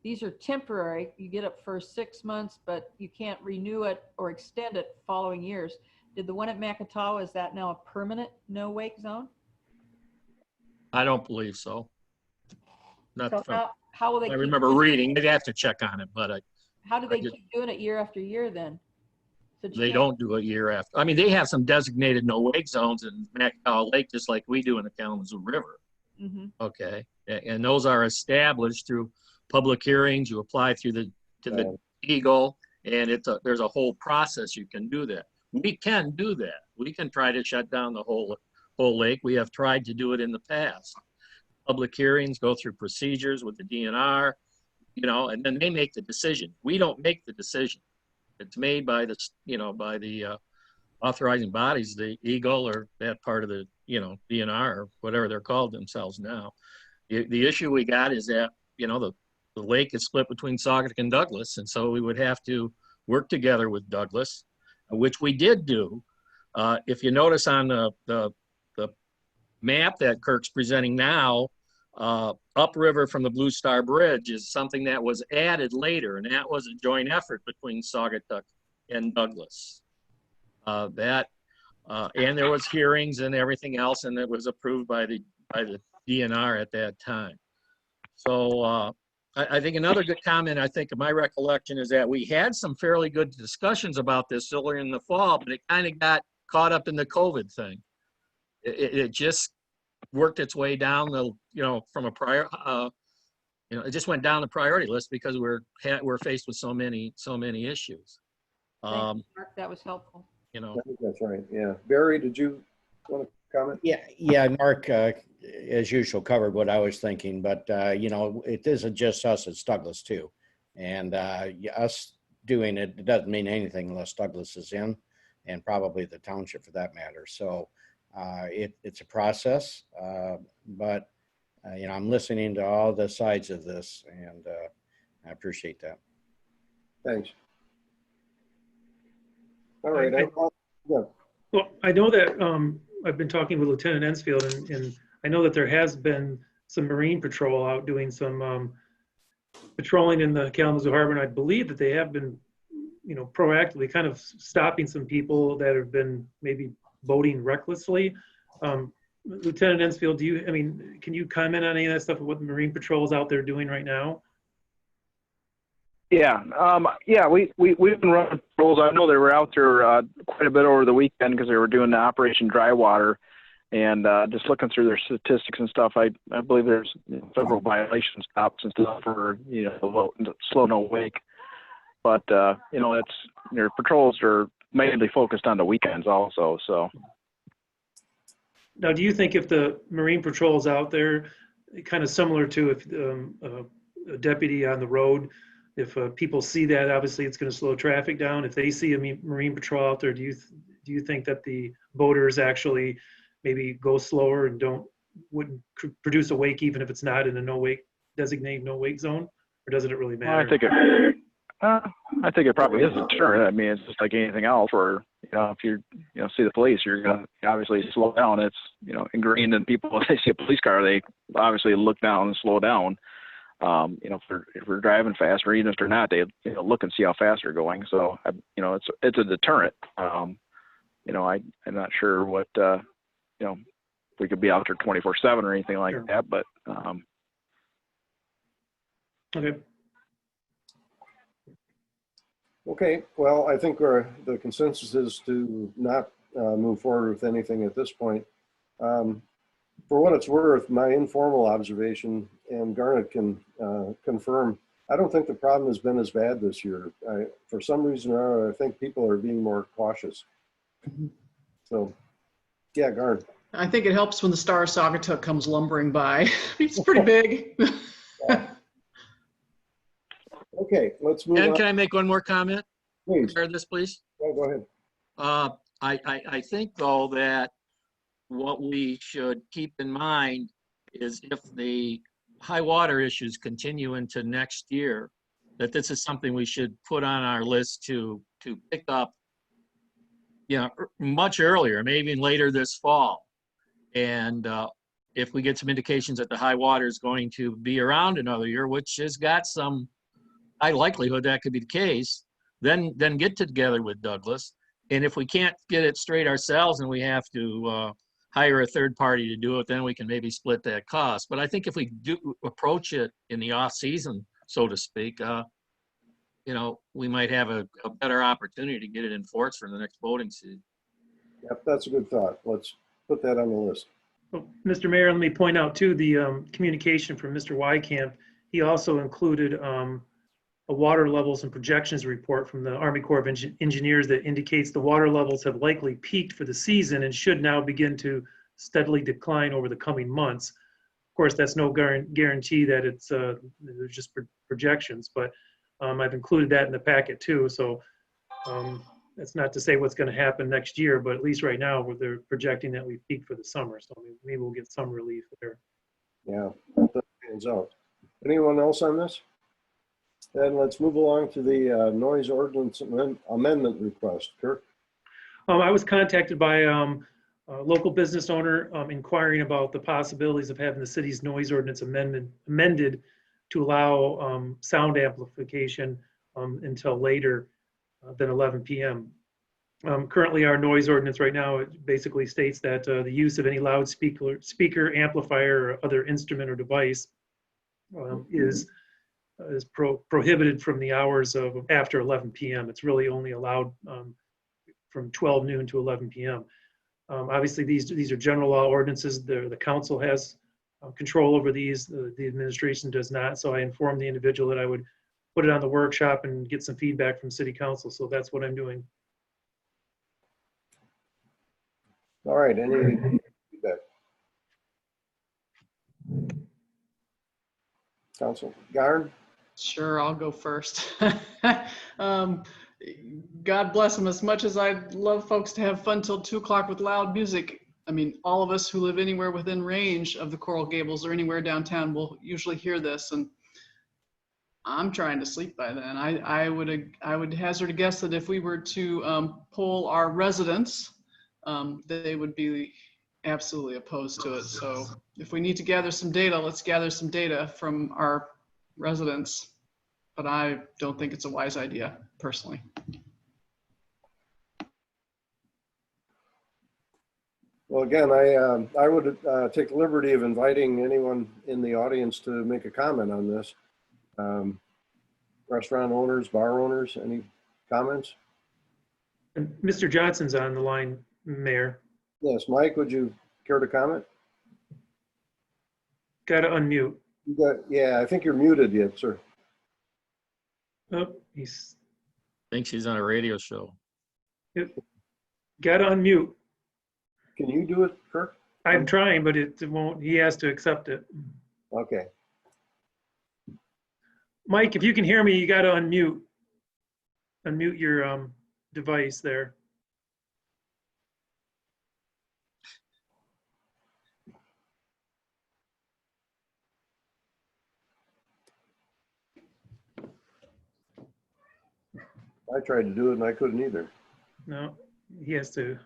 These are temporary. You get it for 6 months, but you can't renew it or extend it following years. Did the one at Macatawa, is that now a permanent no wake zone? I don't believe so. Not So from, how will they? I remember reading. They'd have to check on it, but how do they keep doing it year after year then? they don't do it year after. I mean, they have some designated no wake zones in Macatawa Lake, just like we do in the Kalamazoo River. Mm-hmm. Okay, and those are established through public hearings. You apply through the Eagle, and there's a whole process you can do that. We can do that. We can try to shut down the whole Bull Lake. We have tried to do it in the past. Public hearings, go through procedures with the DNR, you know, and then they make the decision. We don't make the decision. It's made by the, you know, by the authorizing bodies, the Eagle or that part of the, you know, DNR or whatever they're called themselves now. The issue we got is that, you know, the lake is split between Saugatuck and Douglas. And so we would have to work together with Douglas, which we did do. If you notice on the map that Kirk's presenting now, upriver from the Blue Star Bridge is something that was added later, and that was a joint effort between Saugatuck and Douglas. And there was hearings and everything else, and it was approved by the DNR at that time. So I think another good comment, I think, of my recollection is that we had some fairly good discussions about this earlier in the fall, but it kind of got caught up in the COVID thing. It just worked its way down the, you know, from a prior, you know, it just went down the priority list because we're faced with so many issues. Thank you, Mark. That was helpful. You know, I think that's right. Yeah. Barry, did you want to comment? Yeah, Mark, as usual, covered what I was thinking, but, you know, it isn't just us, it's Douglas too. And us doing it, it doesn't mean anything unless Douglas is in, and probably the township for that matter. So it's a process, but, you know, I'm listening to all the sides of this, and I appreciate that. Thanks. All right. Well, I know that I've been talking with Lieutenant Ensfield, and I know that there has been some Marine Patrol out doing some patrolling in the Kalamazoo Harbor, and I believe that they have been, you know, proactively kind of stopping some people that have been maybe boating recklessly. Lieutenant Ensfield, can you comment on any of that stuff, what the Marine Patrol is out there doing right now? Yeah, we've been running patrols. I know they were out there quite a bit over the weekend because they were doing the Operation Dry Water, and just looking through their statistics and stuff, I believe there's several violation stops and stuff for, you know, slow no wake. But you know, it's their patrols are mainly focused on the weekends also. So now, do you think if the Marine Patrol is out there, kind of similar to if a deputy on the road, if people see that, obviously it's going to slow traffic down. If they see a Marine Patrol out there, do you think that the boaters actually maybe go slower and wouldn't produce a wake even if it's not in a designated no wake zone, or doesn't it really matter? I think it probably is a deterrent. I mean, it's just like anything else where, you know, if you see the police, you're going to obviously slow down. It's, you know, ingrained in people. If they see a police car, they obviously look down and slow down. You know, if we're driving fast, or even if they're not, they, you know, look and see how fast they're going. So, you know, it's a deterrent. You know, I'm not sure what, you know, if we could be out there 24/7 or anything like that, but. Okay. Okay, well, I think the consensus is to not move forward with anything at this point. For what it's worth, my informal observation, and Garnet can confirm, I don't think the problem has been as bad this year. For some reason or other, I think people are being more cautious. So, yeah, Garnet. I think it helps when the Star of Saugatuck comes lumbering by. It's pretty big. Okay, let's move and on. can I make one more comment? Please. Regarding this, please. Yeah, go ahead. I think though that what we should keep in mind is if the high water issues continue into next year, that this is something we should put on our list to pick up, you know, much earlier, maybe even later this fall. And if we get some indications that the high water is going to be around another year, which has got some high likelihood that could be the case, then get together with Douglas. And if we can't get it straight ourselves and we have to hire a third party to do it, then we can maybe split that cost. But I think if we do approach it in the off season, so to speak, you know, we might have a better opportunity to get it enforced for the next boating season. Yep, that's a good thought. Let's put that on the list. Well, Mr. Mayor, let me point out too, the communication from Mr. Wykamp, he also included a water levels and projections report from the Army Corps of Engineers that indicates the water levels have likely peaked for the season and should now begin to steadily decline over the coming months. Of course, that's no guarantee that it's there's just projections, but I've included that in the packet too. So that's not to say what's going to happen next year, but at least right now they're projecting that we peak for the summer. So maybe we'll get some relief there. Yeah, that stands out. Anyone else on this? Then let's move along to the noise ordinance amendment request. Kirk? I was contacted by a local business owner inquiring about the possibilities of having the city's noise ordinance amended to allow sound amplification until later than 11 p.m. Currently, our noise ordinance right now, it basically states that the use of any loudspeaker, amplifier, or other instrument or device is prohibited from the hours of after 11 p.m. It's really only allowed from 12 noon to 11 p.m. Obviously, these are general law ordinances. The council has control over these. The administration does not. So I informed the individual that I would put it on the workshop and get some feedback from city council. So that's what I'm doing. All right, any feedback? Council, Garn? Sure, I'll go first. God bless them. As much as I'd love folks to have fun till 2 o'clock with loud music, I mean, all of us who live anywhere within range of the Coral Gables or anywhere downtown will usually hear this, and I'm trying to sleep by then. I would hazard a guess that if we were to poll our residents, they would be absolutely opposed to it. So if we need to gather some data, let's gather some data from our residents. But I don't think it's a wise idea, personally. Well, again, I would take the liberty of inviting anyone in the audience to make a comment on this. Restaurant owners, bar owners, any comments? And Mr. Johnson's on the line, Mayor. Yes, Mike, would you care to comment? Got to unmute. Yeah, I think you're muted yet, sir. Oh, he's Thinks he's on a radio show. got to unmute. Can you do it, Kirk? I'm trying, but it won't. He has to accept it. Okay. Mike, if you can hear me, you got to unmute. Unmute your device there. I tried to do it and I couldn't either. No, he has to.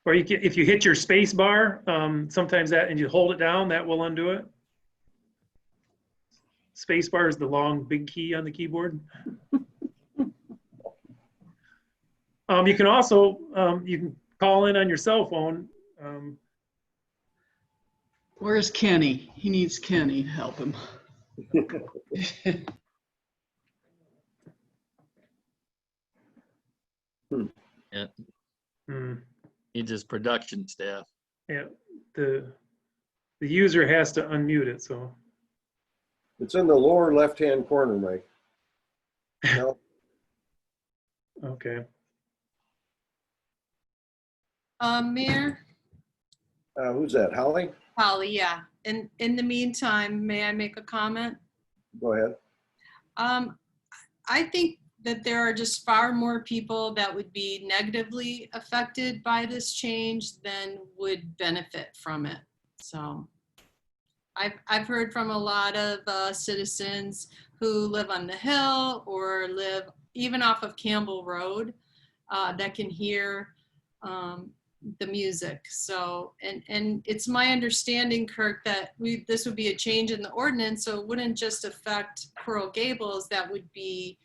Or you can, if you hit your space bar, sometimes that, and you hold it down, that will undo it. Space bar is the long, big key on the keyboard. You can also, you can call in on your cell phone. Where's Kenny? He needs Kenny to help him. Yeah. Hmm. Needs his production staff. Yeah, the user has to unmute it, so. It's in the lower left-hand corner, Mike. No? Okay. Mayor? Who's that, Holly? Holly, yeah. In the meantime, may I make a comment? Go ahead. I think that there are just far more people that would be negatively affected by this change than would benefit from it. So I've heard from a lot of citizens who live on the hill or live even off of Campbell Road that can hear the music. So, and it's my understanding, Kirk, that this would be a change in the ordinance, so it wouldn't just affect Coral Gables, that would be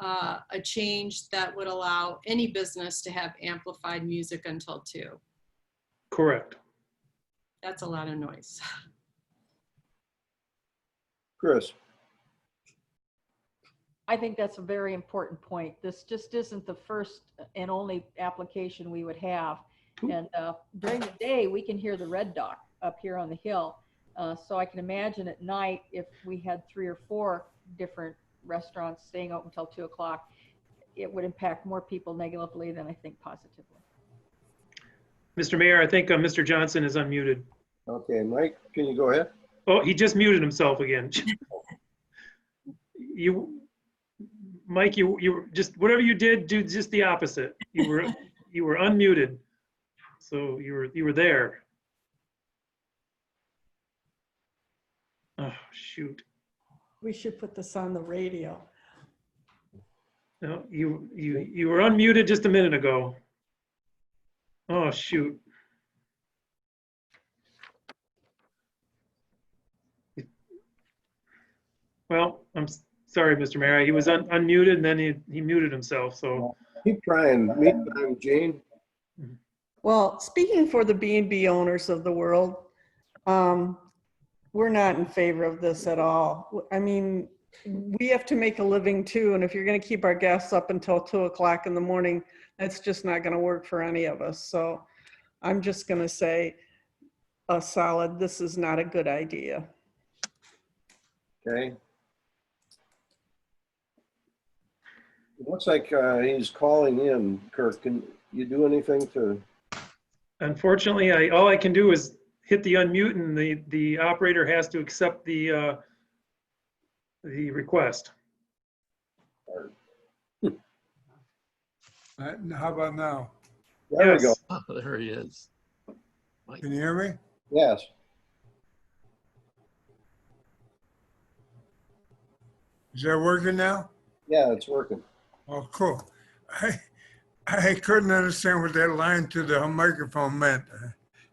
a change that would allow any business to have amplified music until 2. Correct. That's a lot of noise. Chris? I think that's a very important point. This just isn't the first and only application we would have. And during the day, we can hear the Red Dog up here on the hill. So I can imagine at night, if we had 3 or 4 different restaurants staying open until 2 o'clock, it would impact more people negatively than I think positively. Mr. Mayor, I think Mr. Johnson is unmuted. Okay, Mike, can you go ahead? Oh, he just muted himself again. Mike, you just, whatever you did, do just the opposite. You were unmuted. So you were there. Oh, shoot. We should put this on the radio. No, you were unmuted just a minute ago. Oh, shoot. Well, I'm sorry, Mr. Mayor. He was unmuted and then he muted himself, so. Keep trying. Meantime, Jane. Well, speaking for the B&B owners of the world, we're not in favor of this at all. I mean, we have to make a living too, and if you're going to keep our guests up until 2 o'clock in the morning, that's just not going to work for any of us. So I'm just going to say a solid, this is not a good idea. Okay. It looks like he's calling in. Kirk, can you do anything to? Unfortunately, all I can do is hit the unmute, and the operator has to accept the request. How about now? There we go. Yes. Oh, there he is. Can you hear me? Yes. Is that working now? Yeah, it's working. Oh, cool. I couldn't understand what that line to the microphone meant.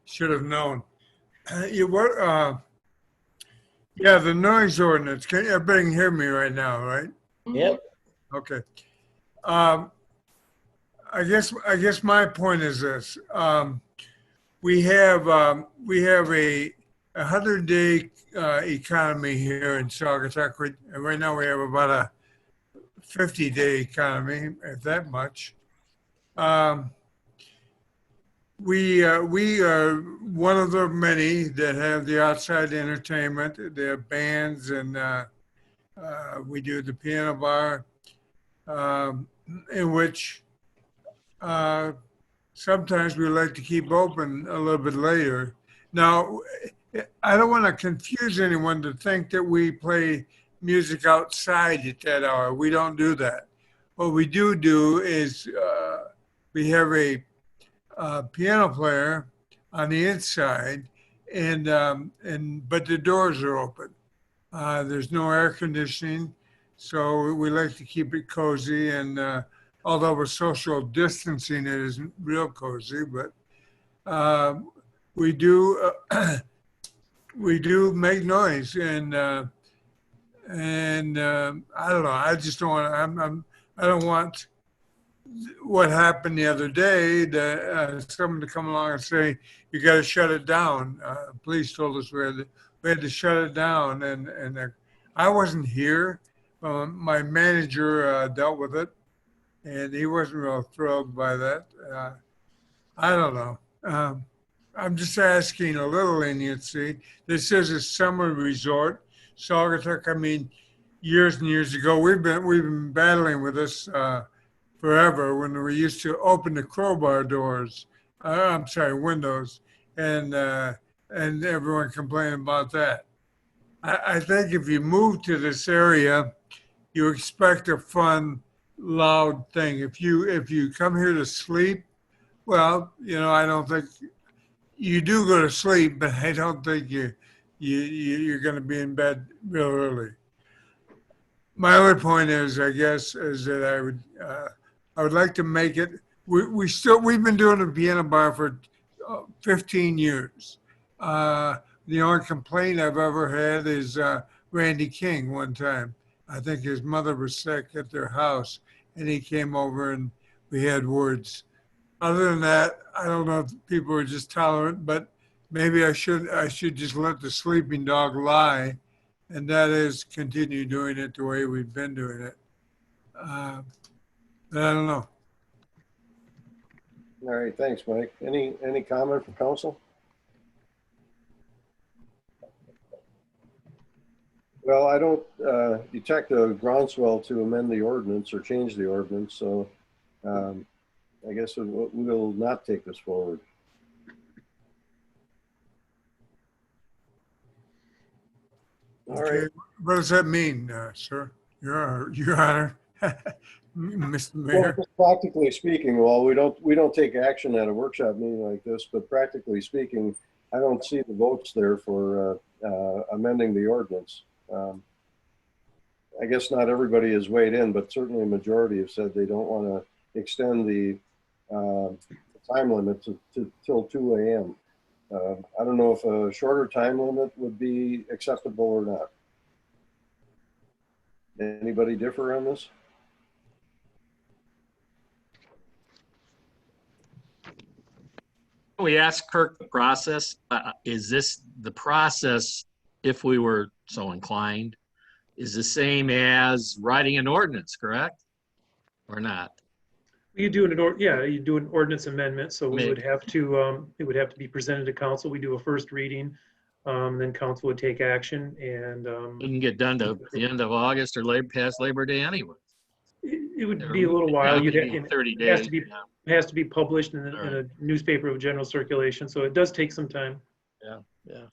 Should have known. Yeah, the noise ordinance. Everybody can hear me right now, right? Yep. Okay. I guess my point is this. We have a 100-day economy here in Saugatuck. Right now we have about a 50-day economy, if that much. We are one of the many that have the outside entertainment. There are bands, and we do the piano bar, in which sometimes we like to keep open a little bit later. Now, I don't want to confuse anyone to think that we play music outside at that hour. We don't do that. What we do is we have a piano player on the inside, but the doors are open. There's no air conditioning, so we like to keep it cozy. And although we're social distancing, it isn't real cozy. But we do we do make noise, and I don't know. I just don't want. I don't want what happened the other day, that someone to come along and say, you got to shut it down. Police told us we had to shut it down, and I wasn't here. My manager dealt with it, and he wasn't real thrilled by that. I don't know. I'm just asking a little leniency. This is a summer resort. Saugatuck, I mean, years and years ago, we've been battling with this forever, when we used to open the crowbar doors, windows, and everyone complained about that. I think if you move to this area, you expect a fun, loud thing. If you come here to sleep, well, I don't think you do go to sleep, but I don't think you're going to be in bed real early. My other point is, I guess, is that I would like to make it. We've been doing a piano bar for 15 years. The only complaint I've ever had is Randy King one time. I think his mother was sick at their house, and he came over and we had words. Other than that, I don't know if people are just tolerant, but maybe I should just let the sleeping dog lie, and that is continue doing it the way we've been doing it. But I don't know. All right, thanks, Mike. Any comment from council? Well, I don't detect a groundswell to amend the ordinance or change the ordinance, so I guess we'll not take this forward. All right. Okay, what does that mean, sir? Your Honor, Mr. Well, Mayor? just practically speaking, well, we don't take action at a workshop meeting like this, but practically speaking, I don't see the votes there for amending the ordinance. I guess not everybody has weighed in, but certainly a majority have said they don't want to extend the time limit to till 2 a.m. I don't know if a shorter time limit would be acceptable or not. Anybody differ on this? We asked Kirk the process. Is this the process, if we were so inclined, is the same as writing an ordinance, correct? Or not? You do you do an ordinance amendment, so we would have to, it would have to be presented to council. We do a first reading, then council would take action and. Wouldn't get done to the end of August or past Labor Day anyway. It would be a little while. You'd have, 30 it has days. to be, Yeah. it has to be published in a newspaper of general circulation, so it does take some time. Yeah. Yeah.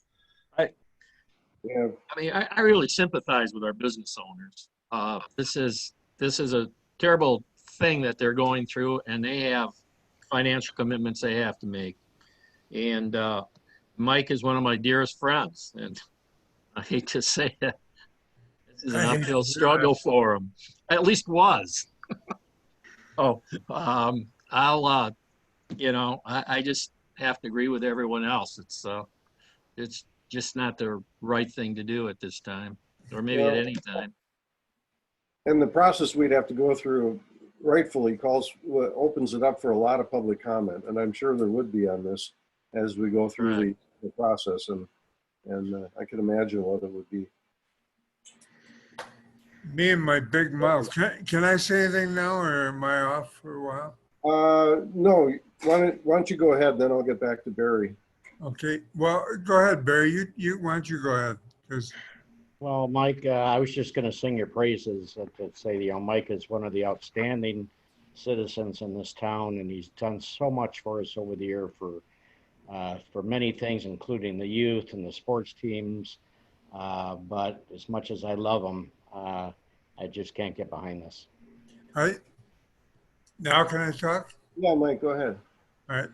I mean, I really sympathize with our business owners. This is a terrible thing that they're going through, and they have financial commitments they have to make. And Mike is one of my dearest friends, and I hate to say it, this is an uphill struggle for him. At least was. Oh, I'll, I just have to agree with everyone else. It's just not the right thing to do at this time, or maybe at any time. And the process we'd have to go through rightfully opens it up for a lot of public comment, and I'm sure there would be on this as we go through the process, and I can imagine what it would be. Me and my big mouth. Can I say anything now, or am I off for a while? No, why don't you go ahead, then I'll get back to Barry. Okay, well, go ahead, Barry. Why don't you go ahead? 'Cause Well, Mike, I was just going to sing your praises to say, Mike is one of the outstanding citizens in this town, and he's done so much for us over the year for many things, including the youth and the sports teams. But as much as I love him, I just can't get behind this. all right. Now can I talk? Yeah, Mike, go ahead. All right.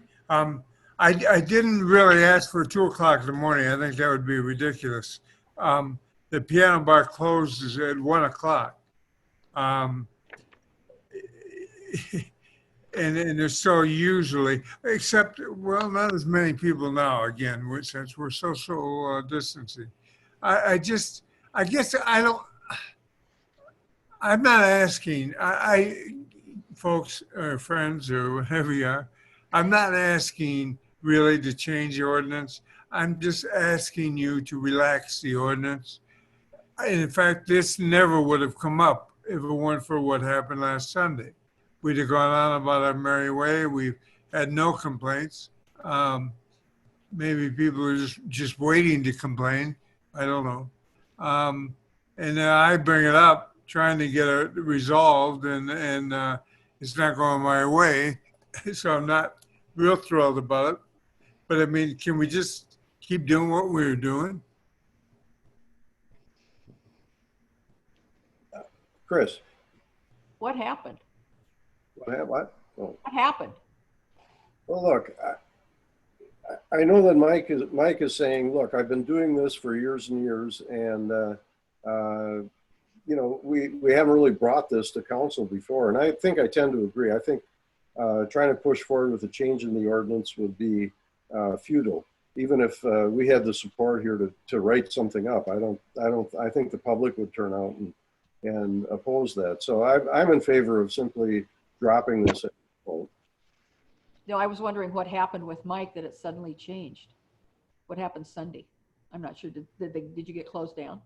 I didn't really ask for 2 o'clock in the morning. I think that would be ridiculous. The piano bar closes at 1 o'clock. And there's so usually, except, well, not as many people now, again, since we're social distancing. I guess I'm not asking, folks or friends or whatever you are, I'm not asking really to change the ordinance. I'm just asking you to relax the ordinance. In fact, this never would have come up if it weren't for what happened last Sunday. We'd have gone on about our merry way. We've had no complaints. Maybe people are just waiting to complain. I don't know. And then I bring it up, trying to get it resolved, and it's not going my way. So I'm not real thrilled about it. But I mean, can we just keep doing what we're doing? Chris. What happened? What? Oh. What happened? Well, look, I know that Mike is saying, look, I've been doing this for years and years, and we haven't really brought this to council before, and I think I tend to agree. I think trying to push forward with a change in the ordinance would be futile, even if we had the support here to write something up. I think the public would turn out and oppose that. So I'm in favor of simply dropping this. No, I was wondering what happened with Mike that it suddenly changed. What happened Sunday? I'm not sure. Did you get closed down?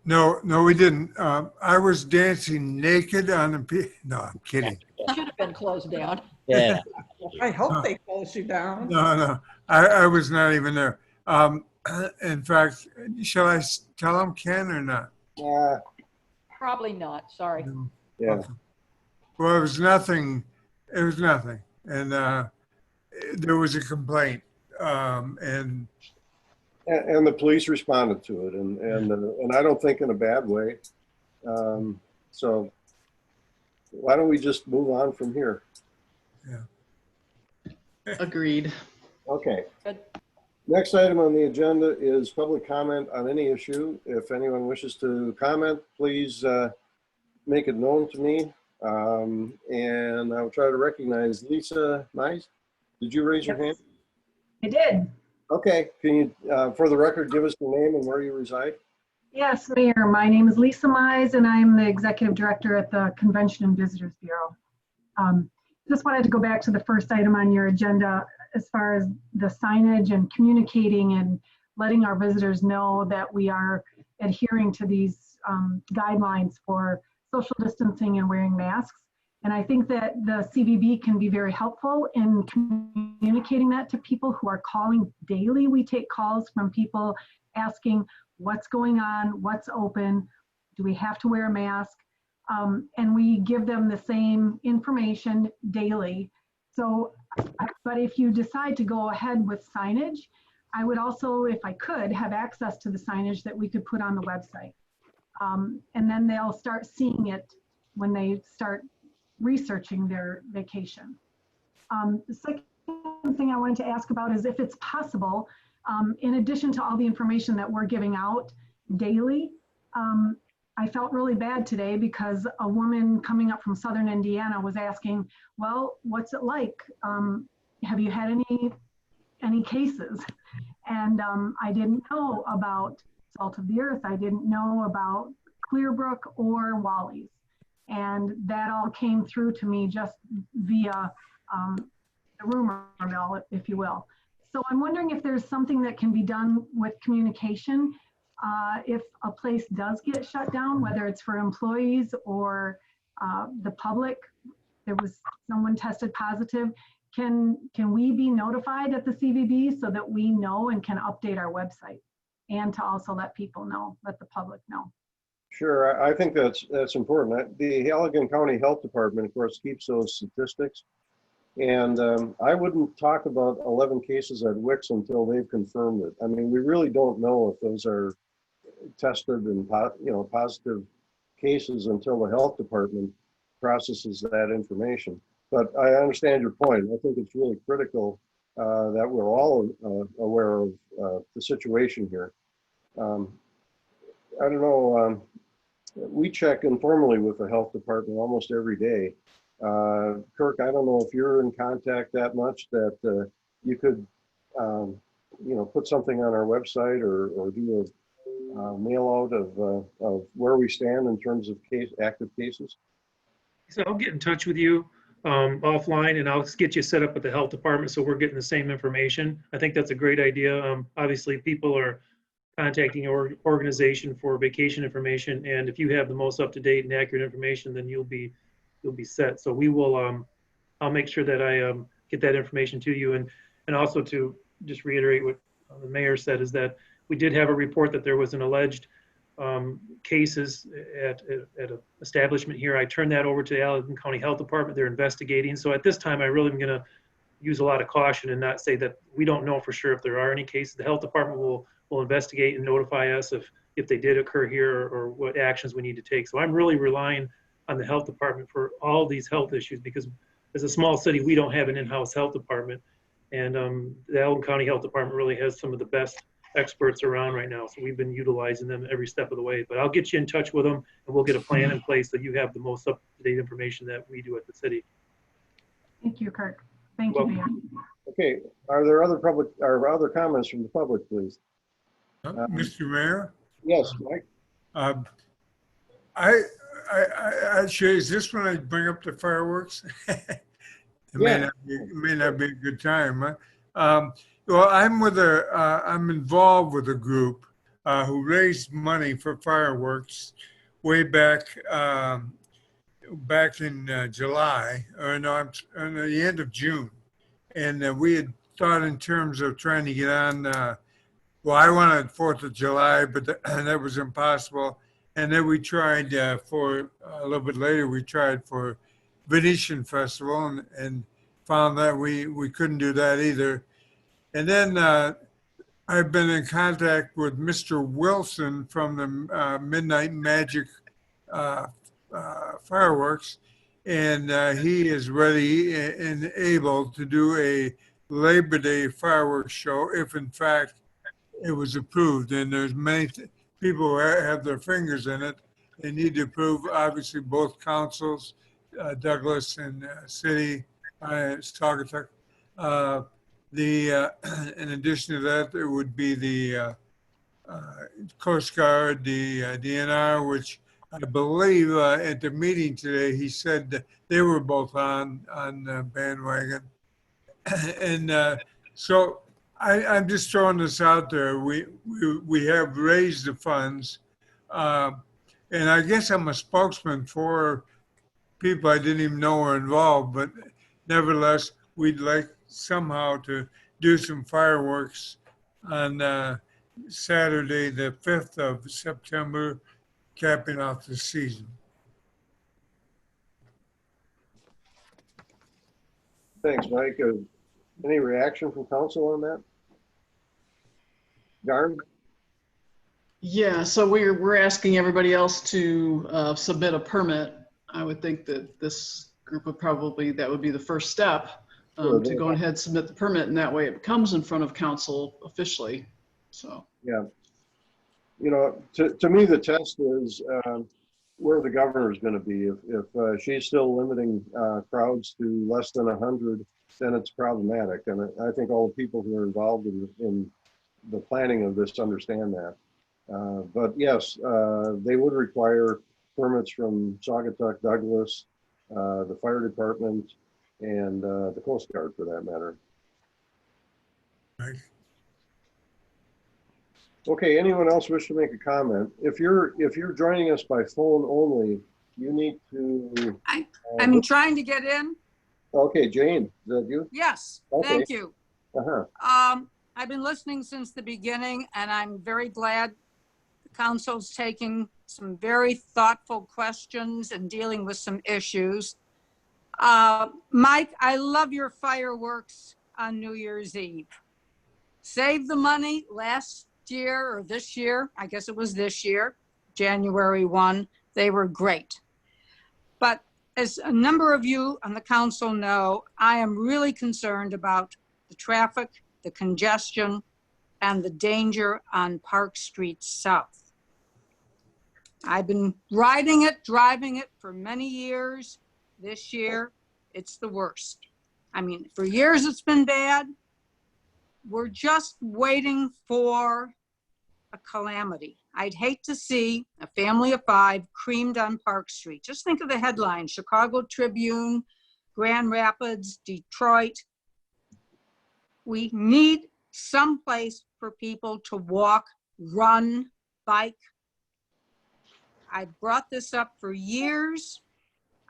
No, we didn't. I was dancing naked on the no, I'm kidding. It should have been closed down. Yeah. I hope they close you down. No, I was not even there. In fact, shall I tell them, Ken, or not? Probably not, sorry. No. Yeah. Okay. Well, it was nothing. It was nothing. And there was a complaint. And And the police responded to it, and I don't think in a bad way. So why don't we just move on from here? Agreed. Okay. Good. Next item on the agenda is public comment on any issue. If anyone wishes to comment, please make it known to me. And I'll try to recognize Lisa Mize. Did you raise your hand? I did. Okay. Can you, for the record, give us your name and where you reside? Yes, Mayor. My name is Lisa Mize, and I'm the Executive Director at the Convention and Visitors Bureau. Just wanted to go back to the first item on your agenda as far as the signage and communicating and letting our visitors know that we are adhering to these guidelines for social distancing and wearing masks. And I think that the CVB can be very helpful in communicating that to people who are calling daily. We take calls from people asking what's going on, what's open, do we have to wear a mask? And we give them the same information daily. So, but if you decide to go ahead with signage, I would also, if I could, have access to the signage that we could put on the website. And then they'll start seeing it when they start researching their vacation. The second thing I wanted to ask about is if it's possible, in addition to all the information that we're giving out daily, I felt really bad today because a woman coming up from Southern Indiana was asking, well, what's it like? Have you had any cases? And I didn't know about Salt of the Earth. I didn't know about Clearbrook or Wally's. And that all came through to me just via the rumor mill, if you will. So I'm wondering if there's something that can be done with communication if a place does get shut down, whether it's for employees or the public. There was someone tested positive. Can we be notified at the CVB so that we know and can update our website, and to also let people know, let the public know? Sure, I think that's important. The Allegan County Health Department, of course, keeps those statistics. And I wouldn't talk about 11 cases at Wix until they've confirmed it. I mean, we really don't know if those are tested and positive cases until the health department processes that information. But I understand your point. I think it's really critical that we're all aware of the situation here. I don't know. We check informally with the health department almost every day. Kirk, I don't know if you're in contact that much that you could, put something on our website or do a mail out of where we stand in terms of active cases. So I'll get in touch with you offline, and I'll get you set up with the health department so we're getting the same information. I think that's a great idea. Obviously, people are contacting your organization for vacation information, and if you have the most up-to-date and accurate information, then you'll be set. So we will. I'll make sure that I get that information to you, and also to just reiterate what the mayor said is that we did have a report that there was an alleged cases at an establishment here. I turned that over to the Allegan County Health Department. They're investigating. So at this time, I really am going to use a lot of caution and not say that we don't know for sure if there are any cases. The health department will investigate and notify us if they did occur here or what actions we need to take. So I'm really relying on the health department for all these health issues because as a small city, we don't have an in-house health department. And the Allegan County Health Department really has some of the best experts around right now. So we've been utilizing them every step of the way, but I'll get you in touch with them and we'll get a plan in place so you have the most up-to-date information that we do at the city. Thank you, Kirk. Thank you, Mayor. Okay, are there other comments from the public, please? Mr. Mayor? Yes, Mike. I actually, is this when I bring up the fireworks? It may not be a good time. Huh? Well, I'm involved with a group who raised money for fireworks way back in July, or no, at the end of June, and we had thought in terms of trying to get on well, I wanted 4th of July, but that was impossible. And then we tried for a little bit later, we tried for Venetian Festival and found that we couldn't do that either. And then I've been in contact with Mr. Wilson from the Midnight Magic fireworks, and he is ready and able to do a Labor Day fireworks show if in fact it was approved. And there's many people who have their fingers in it. They need to approve, obviously, both councils, Douglas and city, Saugatuck. In addition to that, there would be the Coast Guard, the DNR, which I believe at the meeting today, he said that they were both on the bandwagon. And so I'm just throwing this out there. We have raised the funds. And I guess I'm a spokesman for people I didn't even know were involved, but nevertheless, we'd like somehow to do some fireworks on Saturday, the 5th of September, capping off the season. Thanks, Mike. Any reaction from council on that? Darn? Yeah, so we're asking everybody else to submit a permit. I would think that this group would probably, that would be the first step to go ahead, submit the permit, and that way it comes in front of council officially. So. Yeah. You know, to me, the test is where the governor is going to be. If she's still limiting crowds to less than 100, then it's problematic. And I think all the people who are involved in the planning of this understand that. But yes, they would require permits from Saugatuck, Douglas, the fire department, and the Coast Guard for that matter. Right. Okay, anyone else wish to make a comment? If you're joining us by phone only, you need to. I'm trying to get in. Okay, Jane, is that you? Yes, Okay. thank you. Uh-huh. I've been listening since the beginning, and I'm very glad the council's taking some very thoughtful questions and dealing with some issues. Mike, I love your fireworks on New Year's Eve. Save the money. Last year or this year, I guess it was this year, January 1, they were great. But as a number of you on the council know, I am really concerned about the traffic, the congestion, and the danger on Park Street South. I've been riding it, driving it for many years. This year, it's the worst. I mean, for years it's been bad. We're just waiting for a calamity. I'd hate to see a family of 5 creamed on Park Street. Just think of the headlines: Chicago Tribune, Grand Rapids, Detroit. We need some place for people to walk, run, bike. I've brought this up for years.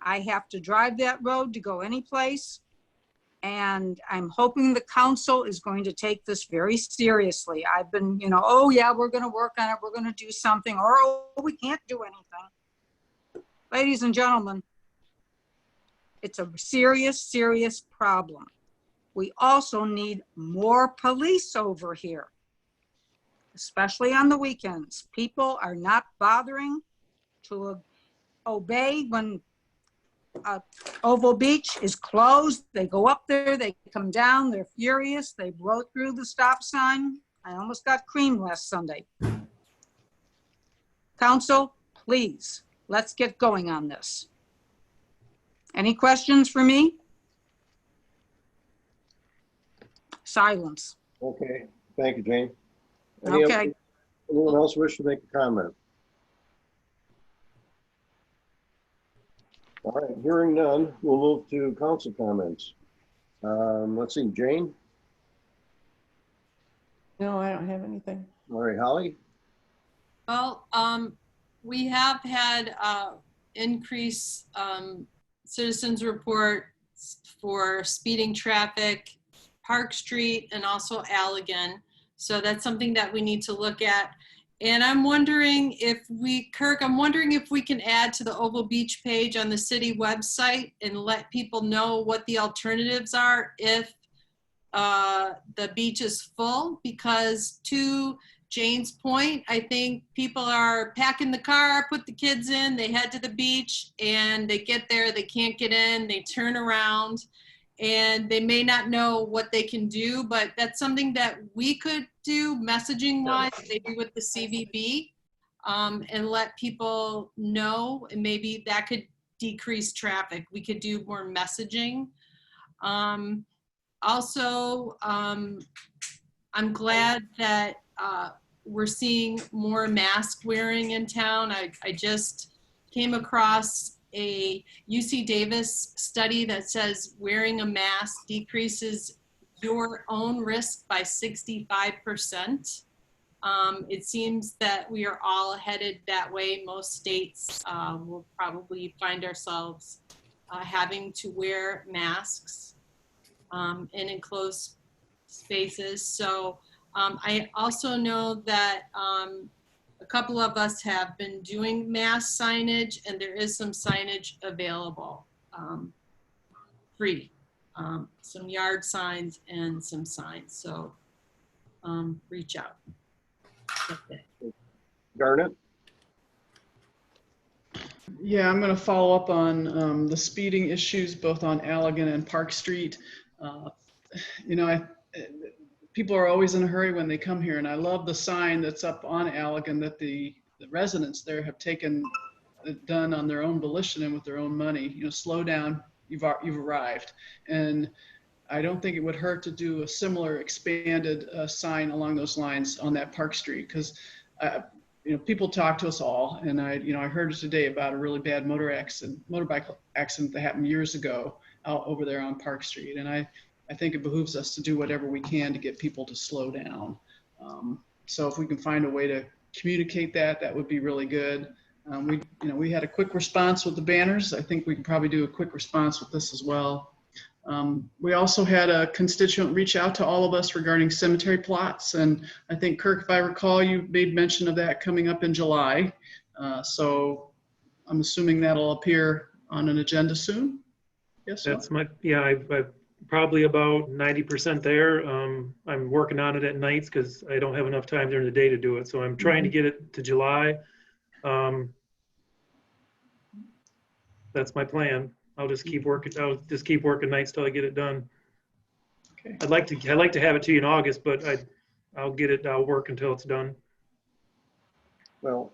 I have to drive that road to go anyplace. And I'm hoping the council is going to take this very seriously. I've been, oh yeah, we're going to work on it. We're going to do something, or oh, we can't do anything. Ladies and gentlemen, it's a serious, serious problem. We also need more police over here, especially on the weekends. People are not bothering to obey when Oval Beach is closed. They go up there, they come down, they're furious, they blow through the stop sign. I almost got creamed last Sunday. Council, please, let's get going on this. Any questions for me? Silence. Okay, thank you, Jane. Okay. Anyone else wish to make a comment? All right, hearing none, we'll move to council comments. Let's see, Jane? No, I don't have anything. All right, Holly? Well, we have had increased citizens reports for speeding traffic, Park Street, and also Allegan. So that's something that we need to look at. And I'm wondering if Kirk, I'm wondering if we can add to the Oval Beach page on the city website and let people know what the alternatives are if the beach is full, because to Jane's point, I think people are packing the car, put the kids in, they head to the beach, and they get there, they can't get in, they turn around, and they may not know what they can do, but that's something that we could do messaging wise, maybe with the CVB, and let people know, and maybe that could decrease traffic. We could do more messaging. Also, I'm glad that we're seeing more mask wearing in town. I just came across a UC Davis study that says wearing a mask decreases your own risk by 65%. It seems that we are all headed that way. Most states will probably find ourselves having to wear masks in enclosed spaces. So I also know that a couple of us have been doing mask signage, and there is some signage available, free, some yard signs and some signs. So reach out. That's it. Garnet? Yeah, I'm going to follow up on the speeding issues, both on Allegan and Park Street. You know, people are always in a hurry when they come here, and I love the sign that's up on Allegan that the residents there have done on their own volition and with their own money. You know, slow down, you've arrived. And I don't think it would hurt to do a similar expanded sign along those lines on that Park Street, because you know, people talk to us all, and I heard today about a really bad motorbike accident that happened years ago out over there on Park Street, and I think it behooves us to do whatever we can to get people to slow down. So if we can find a way to communicate that, that would be really good. We had a quick response with the banners. I think we can probably do a quick response with this as well. We also had a constituent reach out to all of us regarding cemetery plots. And I think, Kirk, if I recall, you made mention of that coming up in July. So I'm assuming that'll appear on an agenda soon. Yes. That's I'm probably about 90% there. I'm working on it at nights because I don't have enough time during the day to do it. So I'm trying to get it to July. That's my plan. I'll just keep working. I'll just keep working nights till I get it done. Okay. I'd like to have it to you in August, but I'll work until it's done. Well,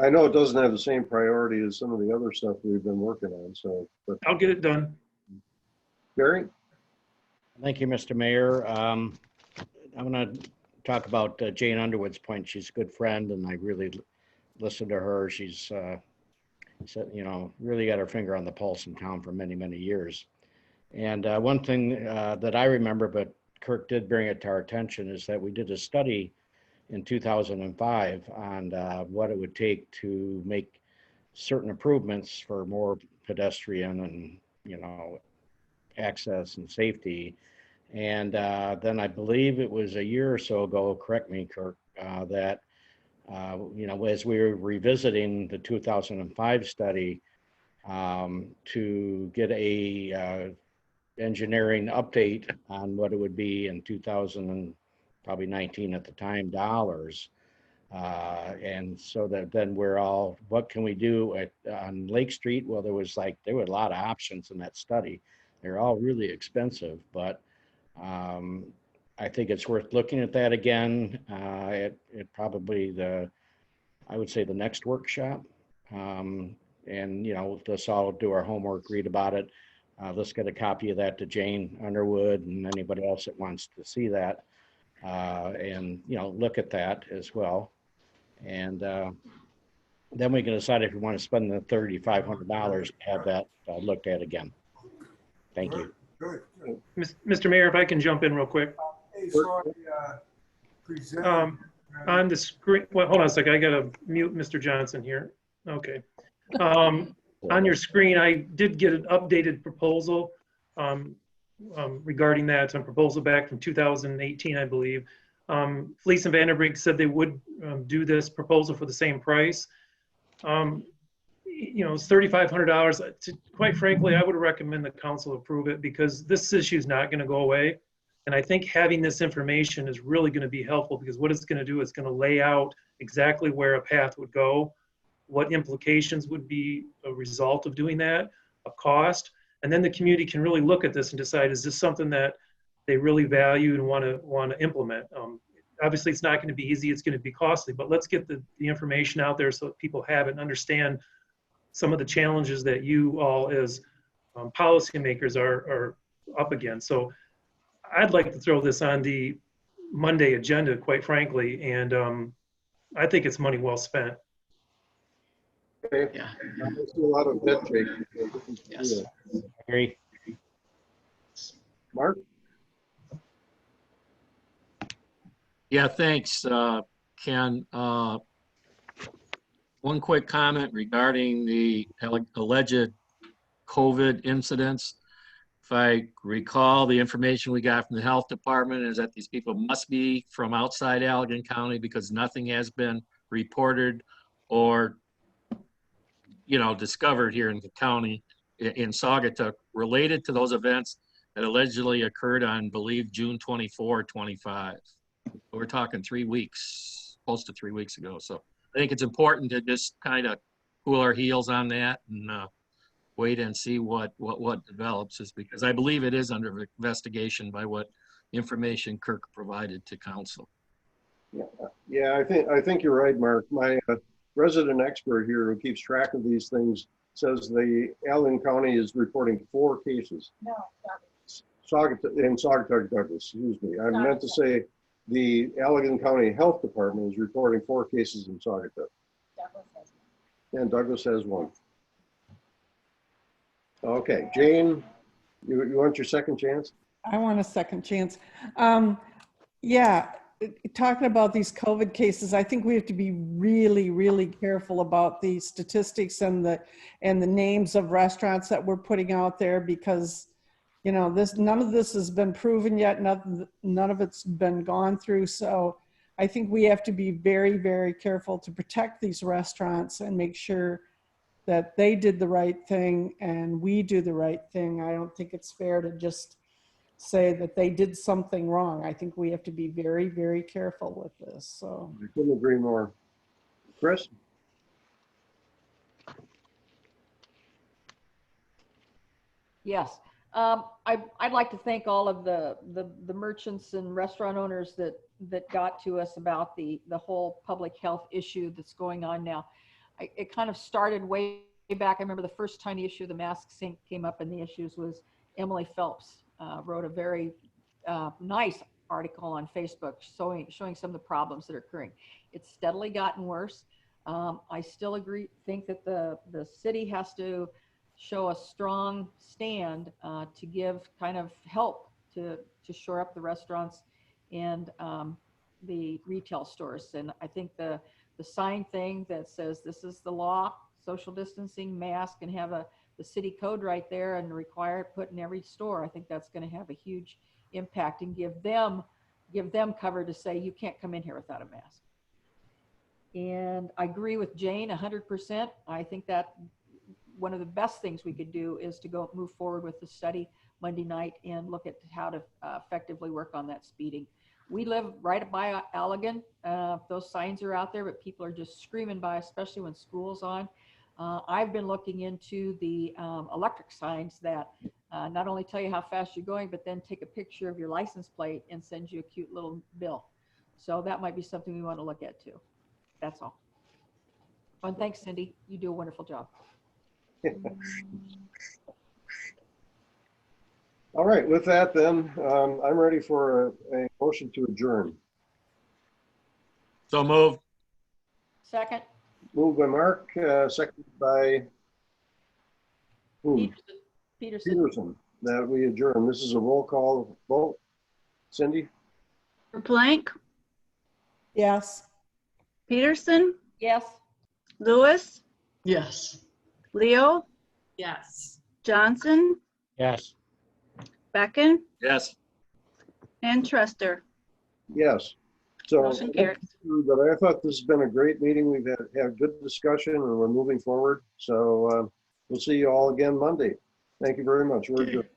I know it doesn't have the same priority as some of the other stuff we've been working on, so. But I'll get it done. Barry? Thank you, Mr. Mayor. I'm going to talk about Jane Underwood's point. She's a good friend, and I really listened to her. She's, really got her finger on the pulse in town for many, many years. And one thing that I remember, but Kirk did bring it to our attention, is that we did a study in 2005 on what it would take to make certain improvements for more pedestrian and, access and safety. And then I believe it was a year or so ago, correct me, Kirk, that, as we were revisiting the 2005 study to get a engineering update on what it would be in 2019 at the time dollars. And so that then we're all, what can we do on Lake Street? Well, there were a lot of options in that study. They're all really expensive, but I think it's worth looking at that again. It probably I would say the next workshop. And, let's all do our homework, read about it. Let's get a copy of that to Jane Underwood and anybody else that wants to see that. And, look at that as well. And then we can decide if we want to spend the $3,500 to have that looked at again. Thank you. Good. Mr. Mayor, if I can jump in real quick. Hey, sorry, present. On the screen, well, hold on a second. I got to mute Mr. Johnson here. Okay. On your screen, I did get an updated proposal regarding that, a proposal back from 2018, I believe. Fleece and Vanderbrink said they would do this proposal for the same price. It's $3,500. Quite frankly, I would recommend the council approve it because this issue is not going to go away. And I think having this information is really going to be helpful because what it's going to do is going to lay out exactly where a path would go, what implications would be a result of doing that, a cost, and then the community can really look at this and decide, is this something that they really value and want to implement? Obviously, it's not going to be easy. It's going to be costly, but let's get the information out there so that people have it and understand some of the challenges that you all as policymakers are up against. So I'd like to throw this on the Monday agenda, quite frankly, and I think it's money well spent. Okay. Yeah. I see a lot of head shaking. Yes. Agree. Mark? Yeah, thanks, Ken. One quick comment regarding the alleged COVID incidents. If I recall, the information we got from the health department is that these people must be from outside Allegan County because nothing has been reported or, discovered here in the county in Saugatuck related to those events that allegedly occurred on, I believe, June 24, 25. We're talking 3 weeks, close to 3 weeks ago. So I think it's important to just kind of cool our heels on that and wait and see what develops, is because I believe it is under investigation by what information Kirk provided to council. Yeah, I think you're right, Mark. My resident expert here who keeps track of these things says the Allegan County is reporting 4 cases. No, In Saugatuck, Douglas, excuse me. I meant to say the Allegan County Health Department is reporting 4 cases in Saugatuck. And Douglas has 1. Okay, Jane, you want your second chance? I want a second chance. Yeah, talking about these COVID cases, I think we have to be really, really careful about the statistics and the names of restaurants that we're putting out there because, none of this has been proven yet. None of it's been gone through. So I think we have to be very, very careful to protect these restaurants and make sure that they did the right thing and we do the right thing. I don't think it's fair to just say that they did something wrong. I think we have to be very, very careful with this. So I couldn't agree more. Chris? Yes. I'd like to thank all of the merchants and restaurant owners that got to us about the whole public health issue that's going on now. It kind of started way back. I remember the first time the issue of the masks came up and the issues was Emily Phelps wrote a very nice article on Facebook showing some of the problems that are occurring. It's steadily gotten worse. I still think that the city has to show a strong stand to give kind of help to shore up the restaurants and the retail stores. And I think the sign thing that says this is the law, social distancing, mask, and have the city code right there and require it put in every store, I think that's going to have a huge impact and give them cover to say you can't come in here without a mask. And I agree with Jane 100%. I think that one of the best things we could do is to move forward with the study Monday night and look at how to effectively work on that speeding. We live right by Allegan. Those signs are out there, but people are just screaming by, especially when school's on. I've been looking into the electric signs that not only tell you how fast you're going, but then take a picture of your license plate and send you a cute little bill. So that might be something we want to look at too. That's all. And thanks, Cindy. You do a wonderful job. All right, with that then, I'm ready for a motion to adjourn. So moved. Second. Moved by Mark, seconded by whom? Peterson. That we adjourn. This is a roll call vote. Cindy? Blank, yes. Peterson, Yes. Lewis, Yes. Leo, Yes. Johnson, Yes. Becken, Yes. and Trester. Yes. So, Motion carries. but I thought this has been a great meeting. We've had good discussion and we're moving forward. So we'll see you all again Monday. Thank you very much. We're adjourned.